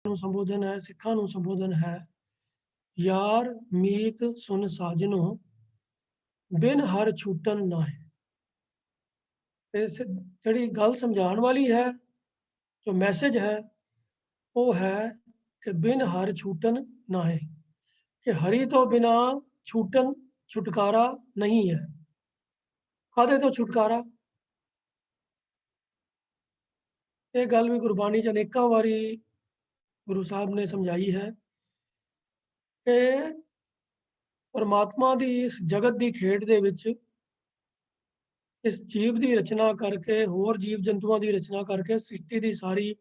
ਨੂੰ ਸੰਬੋਧਨ ਹੈ, ਸਿੱਖਾਂ ਨੂੰ ਸੰਬੋਧਨ ਹੈ। ਯਾਰ ਮੀਤ ਸੁਨ ਸਾਜਨੋ ਬਿਨ ਹਰ ਛੂਟਨ ਨਾਹੀ। ਇਸ ਜਿਹੜੀ ਗੱਲ ਸਮਝਾਉਣ ਵਾਲੀ ਹੈ, ਜੋ ਮੈਸੇਜ ਹੈ ਉਹ ਹੈ ਕਿ ਬਿਨ ਹਰ ਛੂਟਨ ਨਾਹੀ, ਕਿ ਹਰੀ ਤੋਂ ਬਿਨਾ ਛੂਟਨ ਛੁਟਕਾਰਾ नहीं है। ਕਾਹਦੇ ਤੋਂ ਛੁਟਕਾਰਾ? ਇਹ ਗੱਲ ਵੀ ਗੁਰਬਾਣੀ 'ਚ ਅਨੇਕਾਂ ਵਾਰੀ ਗੁਰੂ ਸਾਹਿਬ ਨੇ ਸਮਝਾਈ ਹੈ ਕਿ ਪਰਮਾਤਮਾ ਦੀ ਇਸ ਜਗਤ ਦੀ ਖੇਡ ਦੇ ਵਿੱਚ, ਇਸ ਜੀਵ ਦੀ ਰਚਨਾ ਕਰਕੇ, ਹੋਰ ਜੀਵ ਜੰਤੂਆਂ ਦੀ ਰਚਨਾ ਕਰਕੇ, ਸ੍ਰਿਸ਼ਟੀ ਦੀ ਸਾਰੀ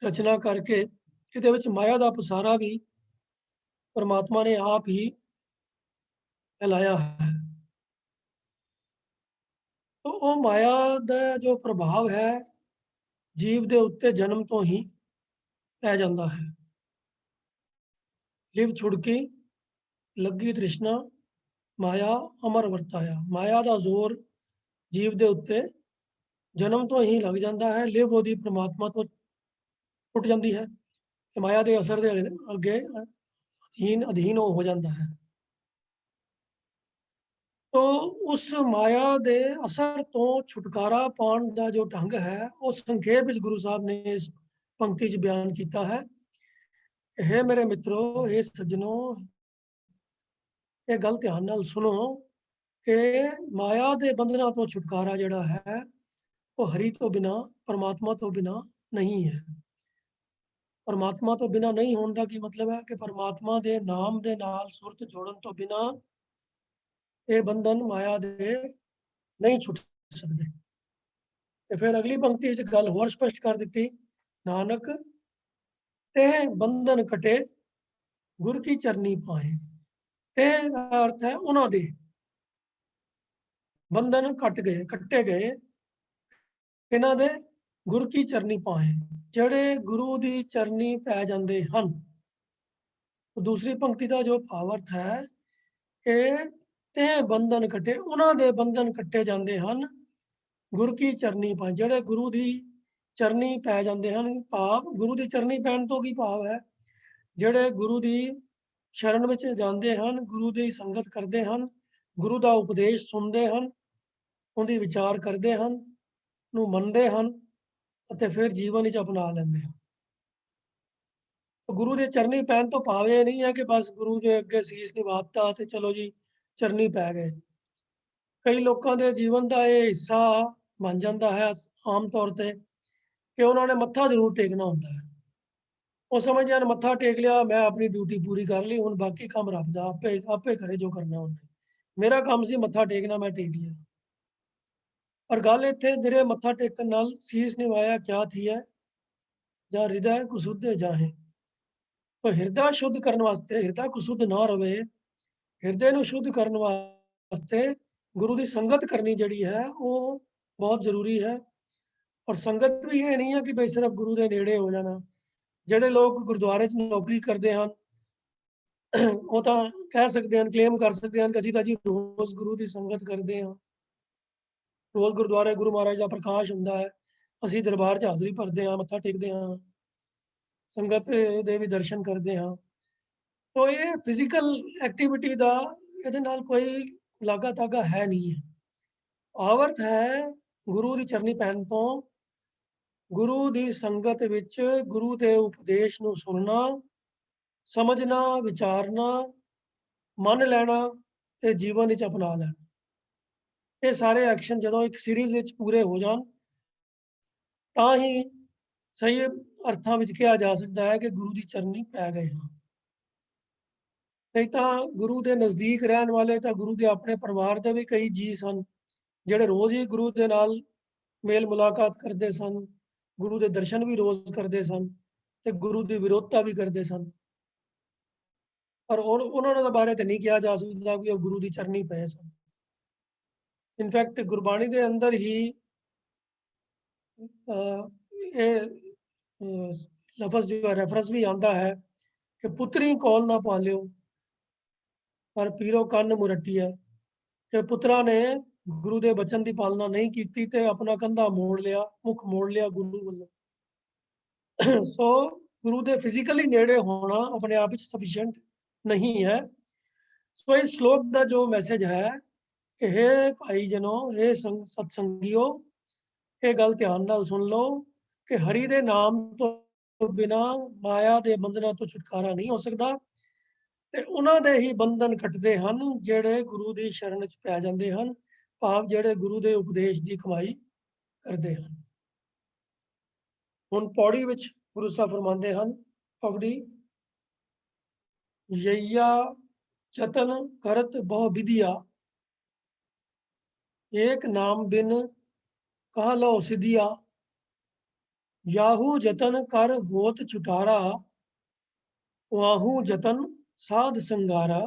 ਰਚਨਾ ਕਰਕੇ, ਇਹਦੇ ਵਿੱਚ ਮਾਇਆ ਦਾ ਪਸਾਰਾ ਵੀ ਪਰਮਾਤਮਾ ਨੇ ਆਪ ਹੀ ਫੈਲਾਇਆ ਹੈ। तो वो माया ਦਾ जो प्रभाव है जीव ਦੇ ਉੱਤੇ जन्म तो ही पै ਜਾਂਦਾ है। लिव छुड़की लगी तृष्णा माया अमर वरताया। माया ਦਾ ਜ਼ੋਰ जीव ਦੇ ਉੱਤੇ जन्म तो ही ਲੱਗ ਜਾਂਦਾ है। लिव ਉਹਦੀ परमात्मा ਤੋਂ ਟੁੱਟ ਜਾਂਦੀ ਹੈ ਤੇ ਮਾਇਆ ਦੇ ਅਸਰ ਦੇ ਅੱਗੇ ਅਧੀਨ ਹੋ ਜਾਂਦਾ ਹੈ। तो उस माया दे असर तो छुटकारा पाने का जो ढंग है वो संक्षेप में गुरु साहब ने इस पंक्ति च बयान किया है। हे मेरे मित्रों, हे सज्जनों, ये गल ध्यान नाल सुनो कि माया के बंधना तो छुटकारा जिहड़ा है वो हरि तो बिना, परमात्मा तो बिना नहीं है। परमात्मा तो बिना नहीं होने का की मतलब है कि परमात्मा के नाम के नाल सुरत जोड़न तो बिना ये बंधन माया दे नहीं छुट सकते। तो फिर अगली पंक्ति च गल होर स्पष्ट कर दी, नानक ते बंधन कटे गुर की चरनी पाए। ते अर्थ है उन्हों दे बंधन कट गए, कट्टे गए, इन्हों दे गुर की चरनी पाए, जेड़े गुरु की चरनी पै जाते हैं। दूसरी पंक्ति का जो भावार्थ है कि ते बंधन कटे, उन्हों दे बंधन कट्टे जाते हैं गुर की चरनी पाए, जेड़े गुरु की चरनी पै जाते हैं। भाव गुरु की चरनी पैन तो की भाव है, जेड़े गुरु की शरण में जाते हैं, गुरु की संगत करते हैं, गुरु का उपदेश सुनते हैं, उनकी विचार करते हैं, उन्हें मनते हैं और फिर जीवन अपना लेंगे हैं। तो गुरु के चरनी पैन तो भाव ये नहीं है कि बस गुरु के अगे सीस निवाता तो चलो जी चरनी पै गए। कई लोगों के जीवन का ये हिस्सा बन जाता है आम तौर पर कि उन्होंने मत्था जरूर टेकना होता है। वो समझ जाए मत्था टेक लिया, मैं अपनी ड्यूटी पूरी कर ली, हूँ बाकी काम रब दा आपे आपे करे जो करना उन्हें, मेरा काम सी मत्था टेकना, मैं टेक लिया। पर गल इत्थे जिहड़े मत्था टेकन नाल सीस निवाया क्या थी है, जां हृदय कुसुध जाहे। तो हृदय शुद्ध करने वास्ते, हृदय कुसुध ना रहे, हृदय नूं शुद्ध करने वास्ते गुरु की संगत करनी जिहड़ी है वो बहुत जरूरी है। और संगत भी ये नहीं है कि भाई सिर्फ गुरु के नेड़े हो जाना। जिहड़े लोग गुरुद्वारे च नौकरी करते हैं वो तो कह सकते हैं, क्लेम कर सकते हैं कि असीं तां जी रोज़ गुरु की संगत करते हैं, रोज़ गुरुद्वारे गुरु महाराज का प्रकाश हुंदा है, असीं दरबार च हाज़री भरते हैं, मत्था टेकते हैं, संगत दे भी दर्शन करते हैं। तो ये फिजिकल एक्टिविटी का ਇਹਦੇ ਨਾਲ कोई ਲਾਗਾ ਤਾਗਾ है नहीं है। ਆਵਰਤ है गुरु की चरनी पैन तो गुरु की संगत विच गुरु के उपदेश नूं सुनना, समझना, विचारना, मन लैना ते जीवन विच अपना लेना। ये सारे एक्शन जदों एक सीरीज़ विच पूरे हो जान तां ही सही अर्थां विच कहा जा सकता है कि गुरु की चरनी पै गए हैं। नहीं तो गुरु के नज़दीक रहने वाले तो गुरु के अपने परिवार के भी कई जी सन जिहड़े रोज़ ही गुरु के नाल मेल मुलाकात करते सन, गुरु के दर्शन भी रोज़ करते सन ते गुरु की विरोधता भी करते सन। पर उन्होंने बारे तो नहीं कहा जा सकता कि वो गुरु की चरनी पे सन। इनफैक्ट गुरबाणी के अंदर ही ये लफज जो रेफरेंस भी आता है कि पुत्री कौल ना पालियो पर पीरो कन्न मुरटी है, कि पुत्रा ने गुरु के बचन की पालना नहीं की तो अपना कंधा मोड़ लिया, मुख मोड़ लिया गुरु वालों। सो गुरु के फिजिकली नेड़े होना अपने आप में सफिशिएंट नहीं है। सो इस श्लोक का जो मैसेज है कि हे भाई जनो, हे सत्संगियो, ये गल ध्यान नाल सुन लो कि हरि दे नाम तो बिना माया के बंधना तो छुटकारा नहीं हो सकता। ਤੇ ਉਹਨਾਂ ਦੇ ਹੀ ਬੰਧਨ ਕੱਟਦੇ ਹਨ ਜਿਹੜੇ ਗੁਰੂ ਦੀ ਸ਼ਰਨ ਚ ਪੈ ਜਾਂਦੇ ਹਨ, ਭਾਵ ਜਿਹੜੇ ਗੁਰੂ ਦੇ ਉਪਦੇਸ਼ ਦੀ ਕਮਾਈ ਕਰਦੇ ਹਨ। ਹੁਣ ਪੌੜੀ ਵਿੱਚ ਗੁਰੂ ਸਾਹਿਬ ਫਰਮਾਉਂਦੇ ਹਨ, ਪੌੜੀ ਯਈਆ जतन करत बहु विधिया, एक नाम बिन कह लो सिधिया, याहू जतन कर होत छुटारा, वाहू जतन साध संगारा।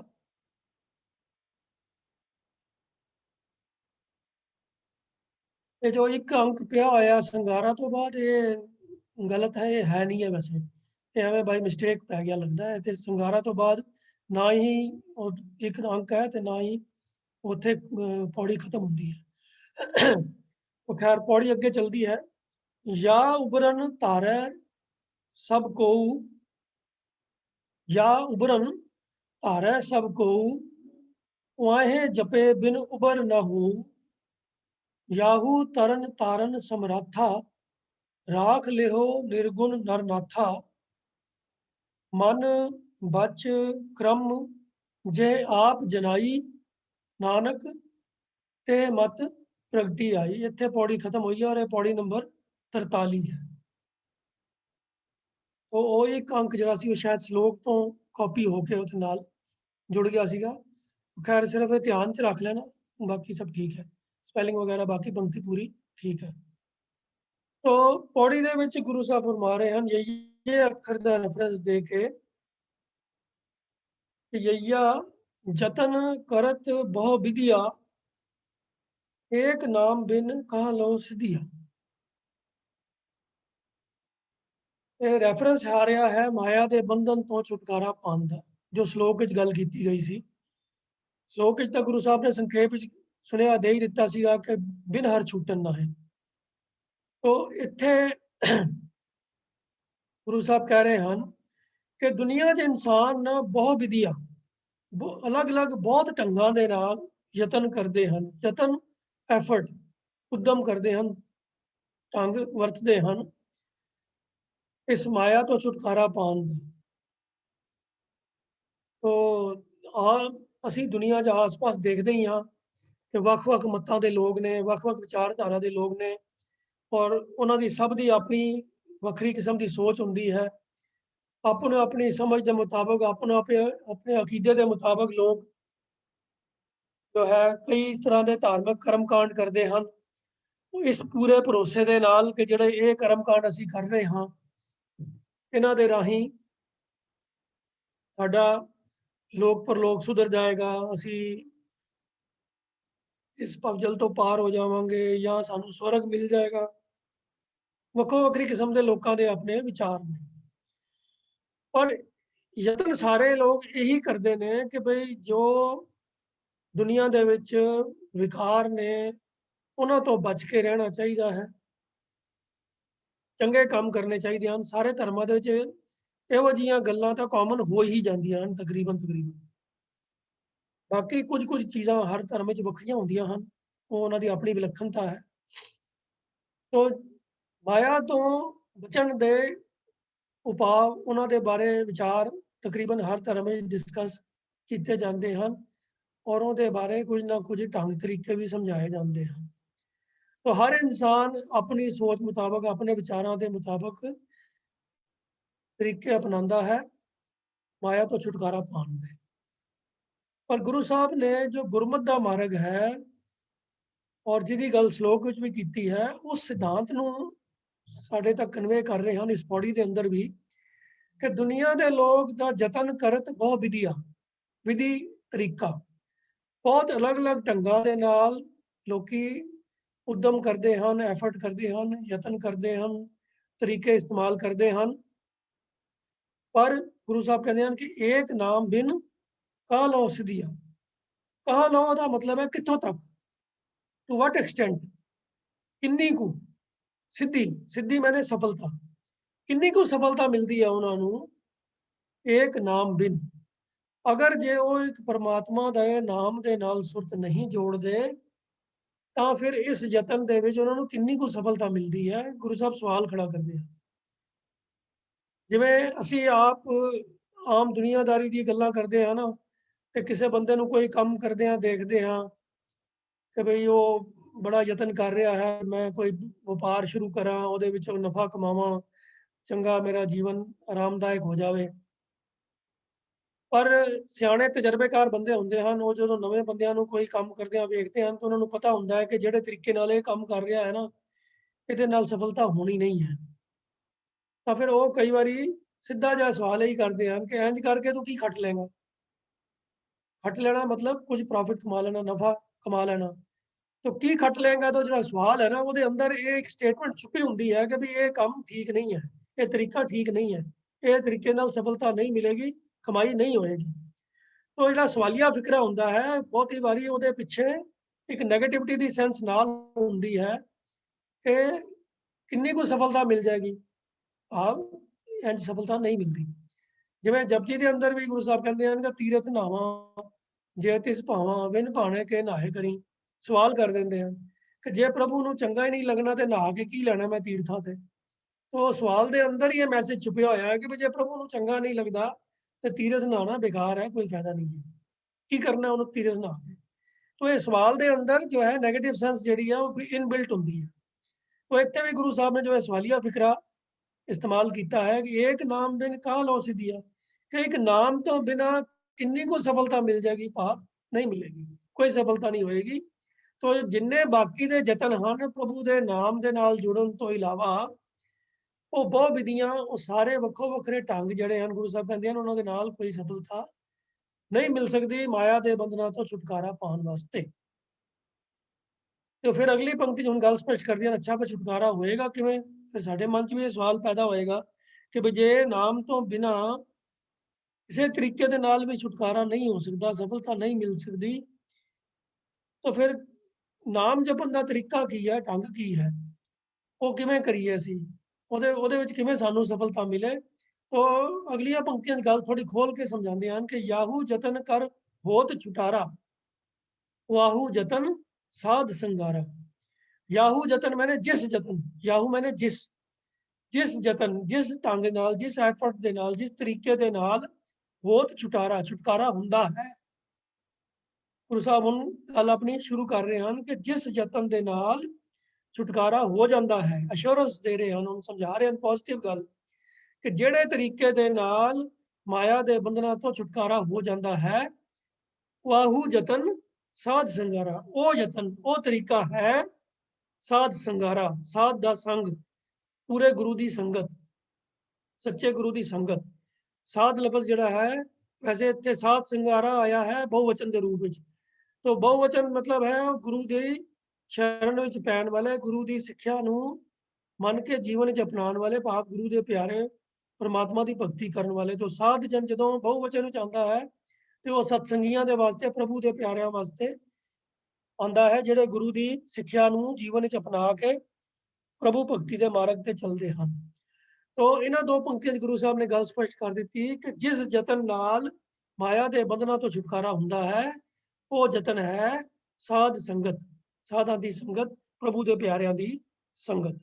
ये जो एक अंक पिया होया संगारा तो बाद ये गलत है, ये है नहीं है वैसे, ये हमें बाई मिस्टेक पै गया लगता है। तो संगारा तो बाद ना ही एक अंक है तो ना ही उत्थे पौड़ी खत्म होती है। तो खैर पौड़ी अगे चलती है, या उबरन तारै सब को, या उबरन तारै सब को, वाहे जपे बिन उबर न हो, याहू तरन तारन समराथा, राख लेहो निर्गुण नरनाथा, मन बच क्रम जे आप जनाई, नानक ते मत प्रगटी आई। इत्थे पौड़ी खत्म हुई है और ये पौड़ी नंबर 43 है। तो वो एक अंक जिहड़ा सी शायद श्लोक तो कॉपी होके उहदे नाल जुड़ गया सीगा। खैर सिर्फ ये ध्यान च रख लेना, बाकी सब ठीक है, स्पैलिंग वगैरह बाकी पंक्ति पूरी ठीक है। तो पौड़ी दे विच गुरु साहब फरमा रहे हैं, ये अखर का रेफरेंस दे के, यैया जतन करत बहु विधिया, एक नाम बिन कह लो सिधिया। ये रेफरेंस आ रहा है माया के बंधन तो छुटकारा पाने का, जो श्लोक विच गल कीती गई सी। श्लोक विच तां गुरु साहब ने संखेप विच सुनिया दे ही दिता सीगा कि बिन हर छूटन ना है। तो इत्थे गुरु साहब कह रहे हैं कि दुनिया 'च इंसान ना बहुत विधियां, अलग अलग बहुत ढंगां दे नाल यतन करते हैं, यतन एफर्ट उद्यम करते हैं, ढंग वरतते हैं इस माया तो छुटकारा पाने का। तो असी दुनिया 'च आस पास देखते ही हाँ कि ਵੱਖ-ਵੱਖ ਮਤਾਂ ਦੇ ਲੋਕ ਨੇ, ਵੱਖ-ਵੱਖ ਵਿਚਾਰਧਾਰਾ ਦੇ ਲੋਕ ਨੇ, ਔਰ ਉਹਨਾਂ ਦੀ ਸਭ ਦੀ ਆਪਣੀ ਵੱਖਰੀ ਕਿਸਮ ਦੀ ਸੋਚ ਹੁੰਦੀ ਹੈ। ਆਪੋ ਆਪਣੀ ਸਮਝ ਦੇ ਮੁਤਾਬਕ, ਆਪੋ ਆਪਣੇ ਅਕੀਦੇ ਦੇ ਮੁਤਾਬਕ ਲੋਕ ਜੋ ਹੈ ਕਈ ਇਸ ਤਰ੍ਹਾਂ ਦੇ ਧਾਰਮਿਕ ਕਰਮਕਾਂਡ ਕਰਦੇ ਹਨ, ਇਸ ਪੂਰੇ ਭਰੋਸੇ ਦੇ ਨਾਲ ਕਿ ਜਿਹੜੇ ਇਹ ਕਰਮਕਾਂਡ ਅਸੀਂ ਕਰ ਰਹੇ ਹਾਂ, ਇਹਨਾਂ ਦੇ ਰਾਹੀਂ ਸਾਡਾ ਲੋਕ ਪਰਲੋਕ ਸੁਧਰ ਜਾਏਗਾ, ਅਸੀਂ इस भवजल तो पार हो जावांगे या सानू स्वर्ग मिल जाएगा। ਵੱਖੋ ਵੱਖਰੀ किस्म के लोगों के अपने विचार ने, पर यतन सारे लोग यही करते हैं कि भाई जो दुनिया दे विच विकार ने उन्हां तो बच के रहना चाहिए है, चंगे काम करने चाहिए हैं। सारे धर्मां दे विच इहो जिहियां गल्लां तां कॉमन हो ही जांदियां हन तकरीबन। बाकी कुछ कुछ चीज़ां हर धर्म में वक्रियां होंदियां हन, वो उन्हां दी अपनी विलक्षणता है। तो माया तो बचन दे उपाय उन्हां दे बारे विचार तकरीबन हर धर्म में डिस्कस किए जाते हैं और उहदे बारे कुछ ना कुछ ढंग तरीके भी समझाए जाते हैं। तो हर इंसान अपनी सोच मुताबक, अपने विचारों के मुताबक तरीके अपनाता है माया तो छुटकारा पाने दे। पर गुरु साहब ने जो गुरमत का मार्ग है और जिहदी गल श्लोक विच भी कीती है, उस सिद्धांत नूं साडे तक कन्वे कर रहे हैं इस पौड़ी के अंदर भी कि दुनिया के लोग दा जतन करत बहुत विधिया, विधि तरीका बहुत अलग अलग ढंगां दे नाल लोकी उद्यम करते हैं, एफर्ट करते हैं, यतन करते हैं, तरीके इस्तेमाल करते हैं। पर गुरु साहब कहते हैं कि एक नाम बिन कह लो सिधिया। कह लो का मतलब है कितों तक, टू वट एक्सटेंट, किन्नी को, सिद्धि, सिद्धि मैंने सफलता, ਕਿੰਨੀ ਕੁ ਸਫਲਤਾ ਮਿਲਦੀ ਹੈ ਉਹਨਾਂ ਨੂੰ ਏਕ ਨਾਮ ਬਿਨ। ਅਗਰ ਜੇ ਉਹ ਇੱਕ ਪਰਮਾਤਮਾ ਦੇ ਨਾਮ ਦੇ ਨਾਲ ਸੁਰਤ ਨਹੀਂ ਜੋੜਦੇ ਤਾਂ ਫਿਰ ਇਸ ਯਤਨ ਦੇ ਵਿੱਚ ਉਹਨਾਂ ਨੂੰ ਕਿੰਨੀ ਕੁ ਸਫਲਤਾ ਮਿਲਦੀ ਹੈ। ਗੁਰੂ ਸਾਹਿਬ ਸਵਾਲ ਖੜਾ ਕਰਦੇ ਆ। ਜਿਵੇਂ ਅਸੀਂ ਆਪ ਆਮ ਦੁਨੀਆਦਾਰੀ ਦੀ ਗੱਲਾਂ ਕਰਦੇ ਹਾਂ ਨਾ, ਤੇ ਕਿਸੇ ਬੰਦੇ ਨੂੰ ਕੋਈ ਕੰਮ ਕਰਦੇ ਹਾਂ ਦੇਖਦੇ ਹਾਂ ਕਿ ਭਈ ਉਹ ਬੜਾ ਯਤਨ ਕਰ ਰਿਹਾ ਹੈ, ਮੈਂ ਕੋਈ ਵਪਾਰ ਸ਼ੁਰੂ ਕਰਾਂ, ਉਹਦੇ ਵਿੱਚੋਂ ਨਫਾ ਕਮਾਵਾਂ, ਚੰਗਾ ਮੇਰਾ ਜੀਵਨ ਆਰਾਮਦਾਇਕ ਹੋ ਜਾਵੇ। ਪਰ ਸਿਆਣੇ ਤਜਰਬੇਕਾਰ ਬੰਦੇ ਹੁੰਦੇ ਹਨ, ਉਹ ਜਦੋਂ ਨਵੇਂ ਬੰਦਿਆਂ ਨੂੰ ਕੋਈ ਕੰਮ ਕਰਦਿਆਂ ਵੇਖਦੇ ਹਨ ਤਾਂ ਉਹਨਾਂ ਨੂੰ ਪਤਾ ਹੁੰਦਾ ਹੈ ਕਿ ਜਿਹੜੇ ਤਰੀਕੇ ਨਾਲ ਇਹ ਕੰਮ ਕਰ ਰਿਹਾ ਹੈ ਨਾ, ਇਹਦੇ ਨਾਲ ਸਫਲਤਾ ਹੋਣੀ ਨਹੀਂ ਹੈ। ਤਾਂ ਫਿਰ ਉਹ ਕਈ ਵਾਰੀ ਸਿੱਧਾ ਜਿਹਾ ਸਵਾਲ ਇਹੀ ਕਰਦੇ ਹਨ ਕਿ ਇੰਜ ਕਰਕੇ ਤੂੰ ਕੀ ਖੱਟ ਲੇਗਾ। ਖੱਟ ਲੈਣਾ ਮਤਲਬ ਕੁਝ ਪ੍ਰੋਫਿਟ ਕਮਾ ਲੈਣਾ, ਨਫਾ ਕਮਾ ਲੈਣਾ। तो की खट लेगा तो जो सवाल है ना वो अंदर ये एक स्टेटमेंट छुपी होंगी है कि भी ये काम ठीक नहीं है, ये तरीका ठीक नहीं है, ये तरीके नाल सफलता नहीं मिलेगी, कमाई नहीं होएगी। तो जो सवालिया फिक्रा होंदा है बहुत ही बारी ਉਹਦੇ ਪਿੱਛੇ एक नैगेटिविटी ਦੀ सेंस ਨਾਲ ਹੁੰਦੀ है कि किन्नी को सफलता मिल जाएगी, भाव इंज सफलता नहीं मिलती। जिवें जपजी ਦੇ ਅੰਦਰ ਵੀ ਗੁਰੂ ਸਾਹਿਬ ਕਹਿੰਦੇ ਹਨ ਕਿ ਤੀਰਥ ਨਾਵਾਂ ਜੇ ਤਿਸ ਭਾਵਾਂ ਵਿਨ ਭਾਣੇ ਕੇ ਨਾਹੇ ਕਰੀ। ਸਵਾਲ ਕਰ ਦਿੰਦੇ ਹਨ ਕਿ ਜੇ ਪ੍ਰਭੂ ਨੂੰ ਚੰਗਾ ਹੀ ਨਹੀਂ ਲੱਗਣਾ ਤੇ ਨਹਾ ਕੇ ਕੀ ਲੈਣਾ ਮੈਂ ਤੀਰਥਾਂ ਤੇ। तो ਸਵਾਲ ਦੇ ਅੰਦਰ ਹੀ ਇਹ ਮੈਸੇਜ ਛੁਪਿਆ ਹੋਇਆ ਹੈ ਕਿ ਵੀ ਜੇ ਪ੍ਰਭੂ ਨੂੰ ਚੰਗਾ ਨਹੀਂ ਲੱਗਦਾ ਤੇ ਤੀਰਥ ਨਹਾਉਣਾ ਬੇਕਾਰ ਹੈ, ਕੋਈ ਫਾਇਦਾ ਨਹੀਂ ਹੈ। ਕੀ ਕਰਨਾ ਉਹਨੂੰ ਤੀਰਥ ਨਹਾ ਕੇ। तो ਇਹ ਸਵਾਲ ਦੇ ਅੰਦਰ ਜੋ ਹੈ ਨੈਗੇਟਿਵ ਸੈਂਸ ਜਿਹੜੀ ਆ ਉਹ ਇਨਬਿਲਟ ਹੁੰਦੀ ਹੈ। तो ਇੱਥੇ ਵੀ ਗੁਰੂ ਸਾਹਿਬ ਨੇ ਜੋ ਹੈ ਸਵਾਲੀਆ ਫਿਕਰਾ इस्तेमाल किया है कि एक नाम बिन कहाँ लो सी दिया, कि एक नाम तो बिना किन्नी को सफलता मिल जाएगी, पाप नहीं मिलेगी, कोई सफलता नहीं होएगी। तो जिन्ने बाकी दे जतन हैं प्रभु दे नाम दे नाल जुड़न तो इलावा वो बहुत विधियां, वो सारे वक्रो वक्रे ढंग जड़े हैं गुरु साहब कहते हैं उन्होंने नाल कोई सफलता नहीं मिल सकती माया के बंधना तो छुटकारा पाने वास्ते। तो फिर अगली पंक्ति हम गल स्पष्ट कर दिया, अच्छा पर छुटकारा होएगा किवें। फिर साडे मन च भी ये सवाल पैदा होएगा कि भी जे नाम तो बिना किसी तरीके दे नाल भी छुटकारा नहीं हो सकता, सफलता नहीं मिल सकती, तो फिर नाम जपन का तरीका की है, ढंग की है, वो किवें करिए असीं, ਉਹਦੇ ਵਿੱਚ ਕਿਵੇਂ ਸਾਨੂੰ सफलता मिले। तो अगलियां पंक्तियां गल थोड़ी खोल के समझाते हैं कि याहू जतन कर होत छुटारा, वाहू जतन साध संगारा। याहू जतन मैंने जिस जतन, याहू मैंने जिस जतन, जिस ढंग नाल, जिस एफर्ट दे नाल, जिस तरीके दे नाल होत छुटारा, छुटकारा हुंदा है। गुरु साहब हुण गल अपनी शुरू कर रहे हैं कि जिस जतन दे नाल छुटकारा हो जाता है, अश्योरेंस दे रहे हैं, उन्होंने समझा रहे हैं पॉजिटिव गल कि जेड़े तरीके दे नाल माया दे बंधना तो छुटकारा हो जाता है, वाहू जतन साध संगारा, वो जतन, वो तरीका है साध संगारा, साध दा संग, पूरे गुरु दी संगत, सच्चे गुरु दी संगत। साध लफज जिहड़ा है वैसे इत्थे साध संगारा आया है बहुवचन के रूप में। तो बहुवचन मतलब है गुरु दी शरण विच पैण वाले, गुरु दी सिक्ख्या नूं मन के जीवन च अपनाउण वाले, भाव गुरु दे प्यारे परमात्मा की भगती करने वाले। तो साध जन जदों बहुवचन विच आंदा है तो वह सत्संगियां दे वास्ते, प्रभु दे प्यारिਆਂ वास्ते आंदा है जिहड़े गुरु दी सिक्ख्या नूं जीवन विच अपना के प्रभु भगती के मार्ग ते चलते हैं। तो इन्हां दो पंक्तियां गुरु साहब ने गल स्पष्ट कर दी कि जिस जतन नाल माया के बंधना तो छुटकारा हुंदा है, वो जतन है साध संगत, साधां दी संगत, प्रभु के प्यारिਆਂ दी संगत।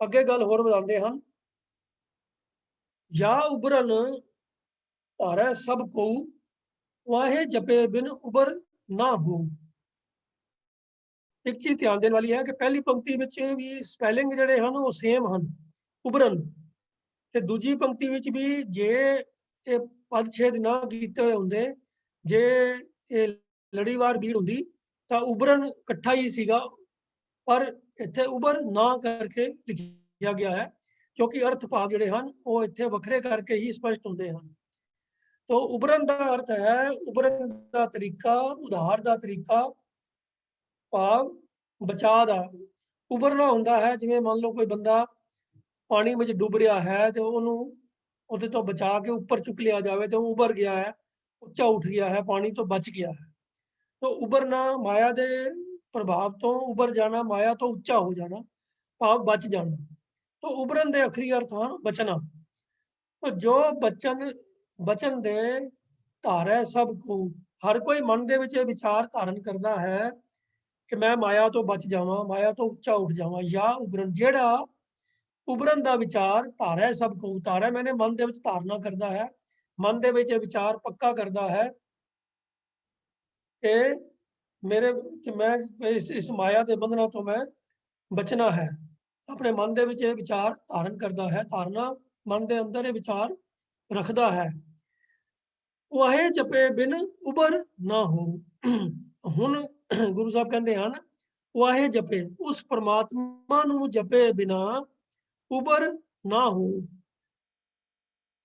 अगे गल होर वधांदे हन, या उबरन भारै सब को, वाहे जपे बिन उबर ना हो। एक चीज ध्यान देने वाली है कि पहली पंक्ति विच भी स्पैलिंग जिहड़े हन वो सेम हन, उबरन, ते दूजी पंक्ति विच भी जे ये पद छेद ना कीते होए हुंदे, जे ये लड़ीवार भीड़ हुंदी तां उबरन इकट्ठा ही सीगा, पर इत्थे उबर ना करके लिखिया गया है क्योंकि अर्थ भाव जिहड़े हन वो इत्थे वखरे करके ही स्पष्ट हुंदे हन। तो उबरन का अर्थ है, उबरन का तरीका, उधार का तरीका, भाव बचा दा। उबरना हुंदा है जिवें मान लो कोई बंदा पानी में डुब रहा है तो उन्होंने ਉਹਦੇ ਤੋਂ बचा के ऊपर चुक लिया जाए तो उबर गया है, उच्चा उठ गया है, पानी तो बच गया है। तो उबरना माया के प्रभाव तो उबर जाना, माया तो उच्चा हो जाना, भाव बच जाना। तो उभरन दे अखरी अर्थ ਹਨ बचना। तो जो बचन दे धारै सब को, हर कोई मन दे विच विचार धारण करता है कि मैं माया तो बच जावां, माया तो उच्चा उठ जावां, या उभरन जेड़ा उभरन दा विचार धारै सब को, धारै मैंने मन दे विच धारणा करता है, मन दे विच विचार पक्का करता है कि मेरे कि मैं इस माया के बंधना तो मैं बचना है। अपने मन दे विच विचार धारण करता है, धारणा मन दे अंदर ये विचार रखता है। वाहे जपे बिन उबर ना हो। हुण गुरु साहब कहते हैं वाहे जपे, उस परमात्मा नूं जपे बिना उबर ना हो,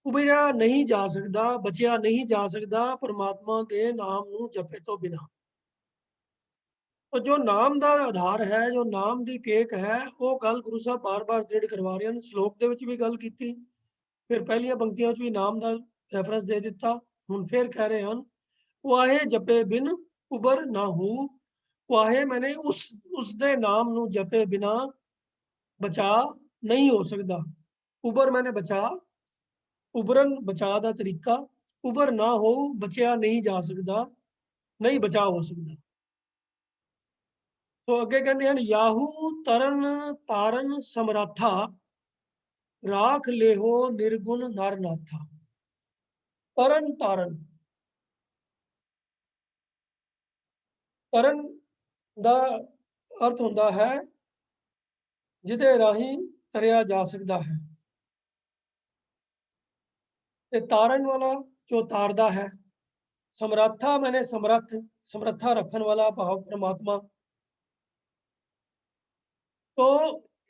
उबरिया नहीं जा सकता, बचिया नहीं जा सकता परमात्मा के नाम नूं जपे तो बिना। तो जो नाम का आधार है, जो नाम की टेक है, वो गल गुरु साहब बार बार दृढ़ करवा रहे हैं। श्लोक के विच भी गल की, फिर पहलियां पंक्तियों भी नाम का रेफरेंस दे दिता, हुण फिर कह रहे हैं वाहे जपे बिन उबर ना हो। वाहे मैंने उस दे नाम नूं जपे बिना बचा नहीं हो सकता। उबर मैंने बचा, उबरन बचा का तरीका, उबर ना हो बचिया नहीं जा सकता, नहीं बचा हो सकता। तो अगे कहते हैं याहू तरन तारन समराथा, राख लेहो निर्गुण नर नाथा। तरन तारन, तरन ਦਾ अर्थ ਹੁੰਦਾ है ਜਿਹਦੇ ਰਾਹੀਂ ਤਰਿਆ ਜਾ ਸਕਦਾ ਹੈ। ਤੇ ਤਾਰਨ ਵਾਲਾ ਜੋ ਤਾਰਦਾ ਹੈ। ਸਮਰੱਥਾ मैंने समर्थ, समर्था रखन वाला भाव परमात्मा। तो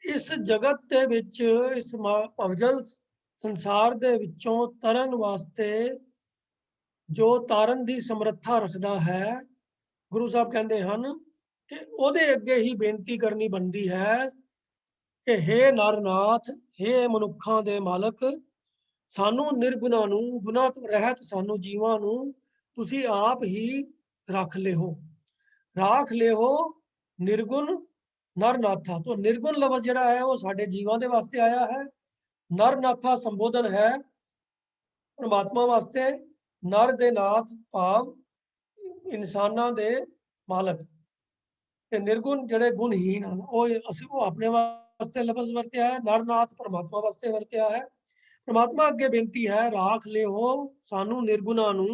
इस जगत ਦੇ ਵਿੱਚ, ਇਸ ਭਵਜਲ ਸੰਸਾਰ ਦੇ ਵਿੱਚੋਂ ਤਰਨ ਵਾਸਤੇ जो तारन की समर्था रखता है, गुरु साहब कहते हैं कि ਉਹਦੇ ਅੱਗੇ ही बेनती करनी बनती है कि हे नरनाथ, हे मनुखों ਦੇ मालक, सानू निर्गुणा नू, गुना तो रहत सानू जीवां नू तुसी आप ही रख लिहो, राख लिहो निर्गुण नरनाथा। तो निर्गुण लफ्ज जिहड़ा है वो साडे जीवां दे वास्ते आया है। नरनाथा संबोधन है परमात्मा वास्ते। नर दे नाथ भाव इंसानां दे मालक, ते निर्गुण जिहड़े गुणहीन हैं वो अपने वास्ते लफ्ज वरत्या है, नरनाथ परमात्मा वास्ते वरत्या है। परमात्मा अगे बेनती है राख ले हो सानू निर्गुणा नू,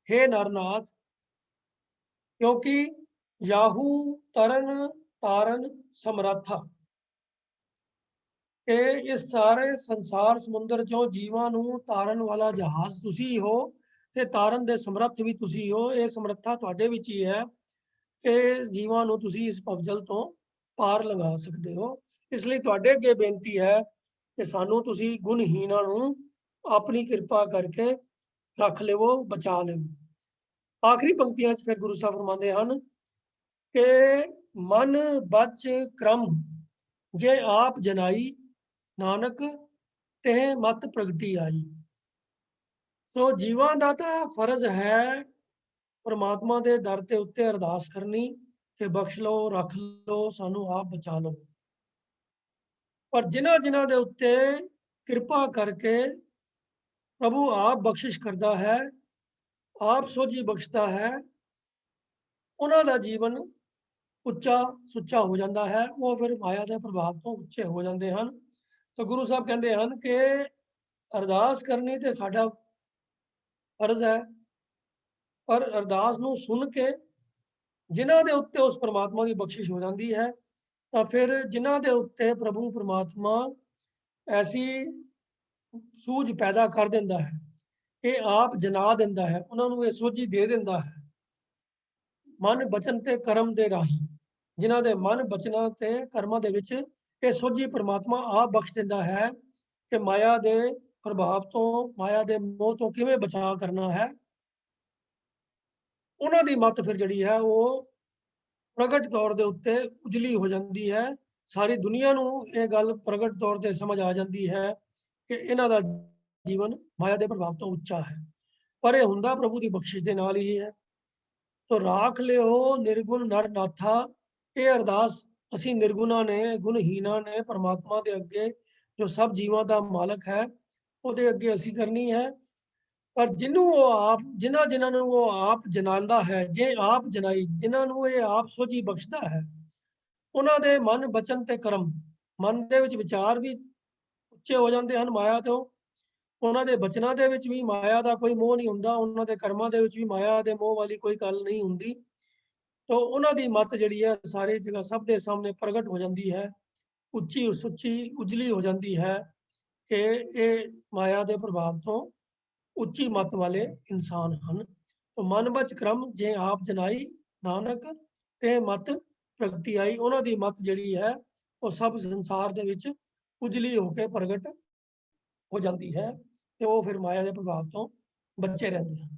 हे नरनाथ, क्योंकि याहू तरन तारन समराथा, कि इस सारे संसार समुद्र चों जीवां नू तारन वाला जहाज तुसी हो, ते तारन दे समर्थ भी तुसी हो। ये समर्था तुहाडे विच ही है कि जीवां नू तुसी इस भवजल तो पार लगा सकते हो। इसलिए तुहाडे अगे बेनती है कि सानू तुसी गुणहीनां नू अपनी कृपा करके रख लेवो, बचा लेवो। आखिरी पंक्तियां च फिर गुरु साहब फरमाते हैं कि मन बच क्रम जे आप जनाई, नानक तेह मत प्रगटी आई। सो जीवां दा तां फर्ज है परमात्मा दे दर ते उत्ते अरदास करनी कि बख्श लो, रख लो, सानू आप बचा लो। पर जिन्हां जिन्हां दे उत्ते कृपा करके प्रभु आप बख्शिश करता है, आप सोझी बख्शता है, उन्हां दा जीवन उच्चा सुच्चा हो जाता है, वो फिर माया के प्रभाव तो उच्चे हो जाते हैं। तो गुरु साहब कहते हैं कि अरदास करनी तो साडा फर्ज है, पर अरदास नूं सुन के जिन्हां दे उत्ते उस परमात्मा की बख्शिश हो जाती है, तो फिर जिन्हां दे उत्ते प्रभु परमात्मा ऐसी सूझ पैदा कर देता है कि आप जना देता है, उन्होंने ये सोझी दे देता है मन बचन ते कर्म दे राही। जिन्हां दे मन बचना ते कर्मां दे विच ये सोझी परमात्मा आप बख्श देता है कि माया दे प्रभाव तो, माया दे मोह तो किवें बचा करना है। उन्हां दी मत फिर जिहड़ी है वो प्रगट तौर दे उत्ते उजली हो जाती है। सारी दुनिया नूं ये गल प्रगट तौर ते समझ आ जाती है कि इन्हां दा जीवन माया दे प्रभाव तो उच्चा है, पर यह हुंदा प्रभु की बख्शिश दे नाल ही है। तो राख लिओ निर्गुण नर नाथा, ये अरदास असी निर्गुणा ने, गुणहीना ने परमात्मा के अगे ਜੋ ਸਭ ਜੀਵਾਂ ਦਾ ਮਾਲਕ ਹੈ, ਉਹਦੇ ਅੱਗੇ ਅਸੀਂ ਕਰਨੀ ਹੈ। ਪਰ ਜਿਹਨੂੰ ਉਹ ਆਪ ਜਿਨ੍ਹਾਂ ਨੂੰ ਉਹ ਆਪ ਜਨਾਂਦਾ ਹੈ, ਜੇ ਆਪ ਜਨਾਈ, ਜਿਨ੍ਹਾਂ ਨੂੰ ਇਹ ਆਪ ਸੋਝੀ ਬਖਸ਼ਦਾ ਹੈ, ਉਹਨਾਂ ਦੇ ਮਨ, ਬਚਨ ਤੇ ਕਰਮ, ਮਨ ਦੇ ਵਿੱਚ ਵਿਚਾਰ ਵੀ ਉੱਚੇ ਹੋ ਜਾਂਦੇ ਹਨ ਮਾਇਆ ਤੋਂ, ਉਹਨਾਂ ਦੇ ਬਚਨਾਂ ਦੇ ਵਿੱਚ ਵੀ ਮਾਇਆ ਦਾ ਕੋਈ ਮੋਹ ਨਹੀਂ ਹੁੰਦਾ, ਉਹਨਾਂ ਦੇ ਕਰਮਾਂ ਦੇ ਵਿੱਚ ਵੀ ਮਾਇਆ ਦੇ ਮੋਹ ਵਾਲੀ ਕੋਈ ਗੱਲ ਨਹੀਂ ਹੁੰਦੀ। ਤਾਂ ਉਹਨਾਂ ਦੀ ਮੱਤ ਜਿਹੜੀ ਹੈ ਸਾਰੀ ਜਗ੍ਹਾ ਸਭ ਦੇ ਸਾਹਮਣੇ ਪ੍ਰਗਟ ਹੋ ਜਾਂਦੀ ਹੈ, ਉੱਚੀ ਸੁੱਚੀ ਉਜਲੀ ਹੋ ਜਾਂਦੀ ਹੈ ਕਿ ਇਹ ਮਾਇਆ ਦੇ ਪ੍ਰਭਾਵ ਤੋਂ ਉੱਚੀ ਮੱਤ ਵਾਲੇ ਇਨਸਾਨ ਹਨ। ਤਾਂ ਮਨ ਬਚ ਕਰਮ ਜੇ ਆਪ ਜਨਾਈ, ਨਾਨਕ ਤੇ ਮਤ ਪ੍ਰਗਟੀ ਆਈ। ਉਹਨਾਂ ਦੀ ਮਤ ਜਿਹੜੀ ਹੈ ਉਹ ਸਭ ਸੰਸਾਰ ਦੇ ਵਿੱਚ ਉਜਲੀ ਹੋ ਕੇ ਪ੍ਰਗਟ ਹੋ ਜਾਂਦੀ ਹੈ ਤੇ ਉਹ ਫਿਰ ਮਾਇਆ ਦੇ ਪ੍ਰਭਾਵ ਤੋਂ ਬਚੇ ਰਹਿੰਦੇ ਹਨ।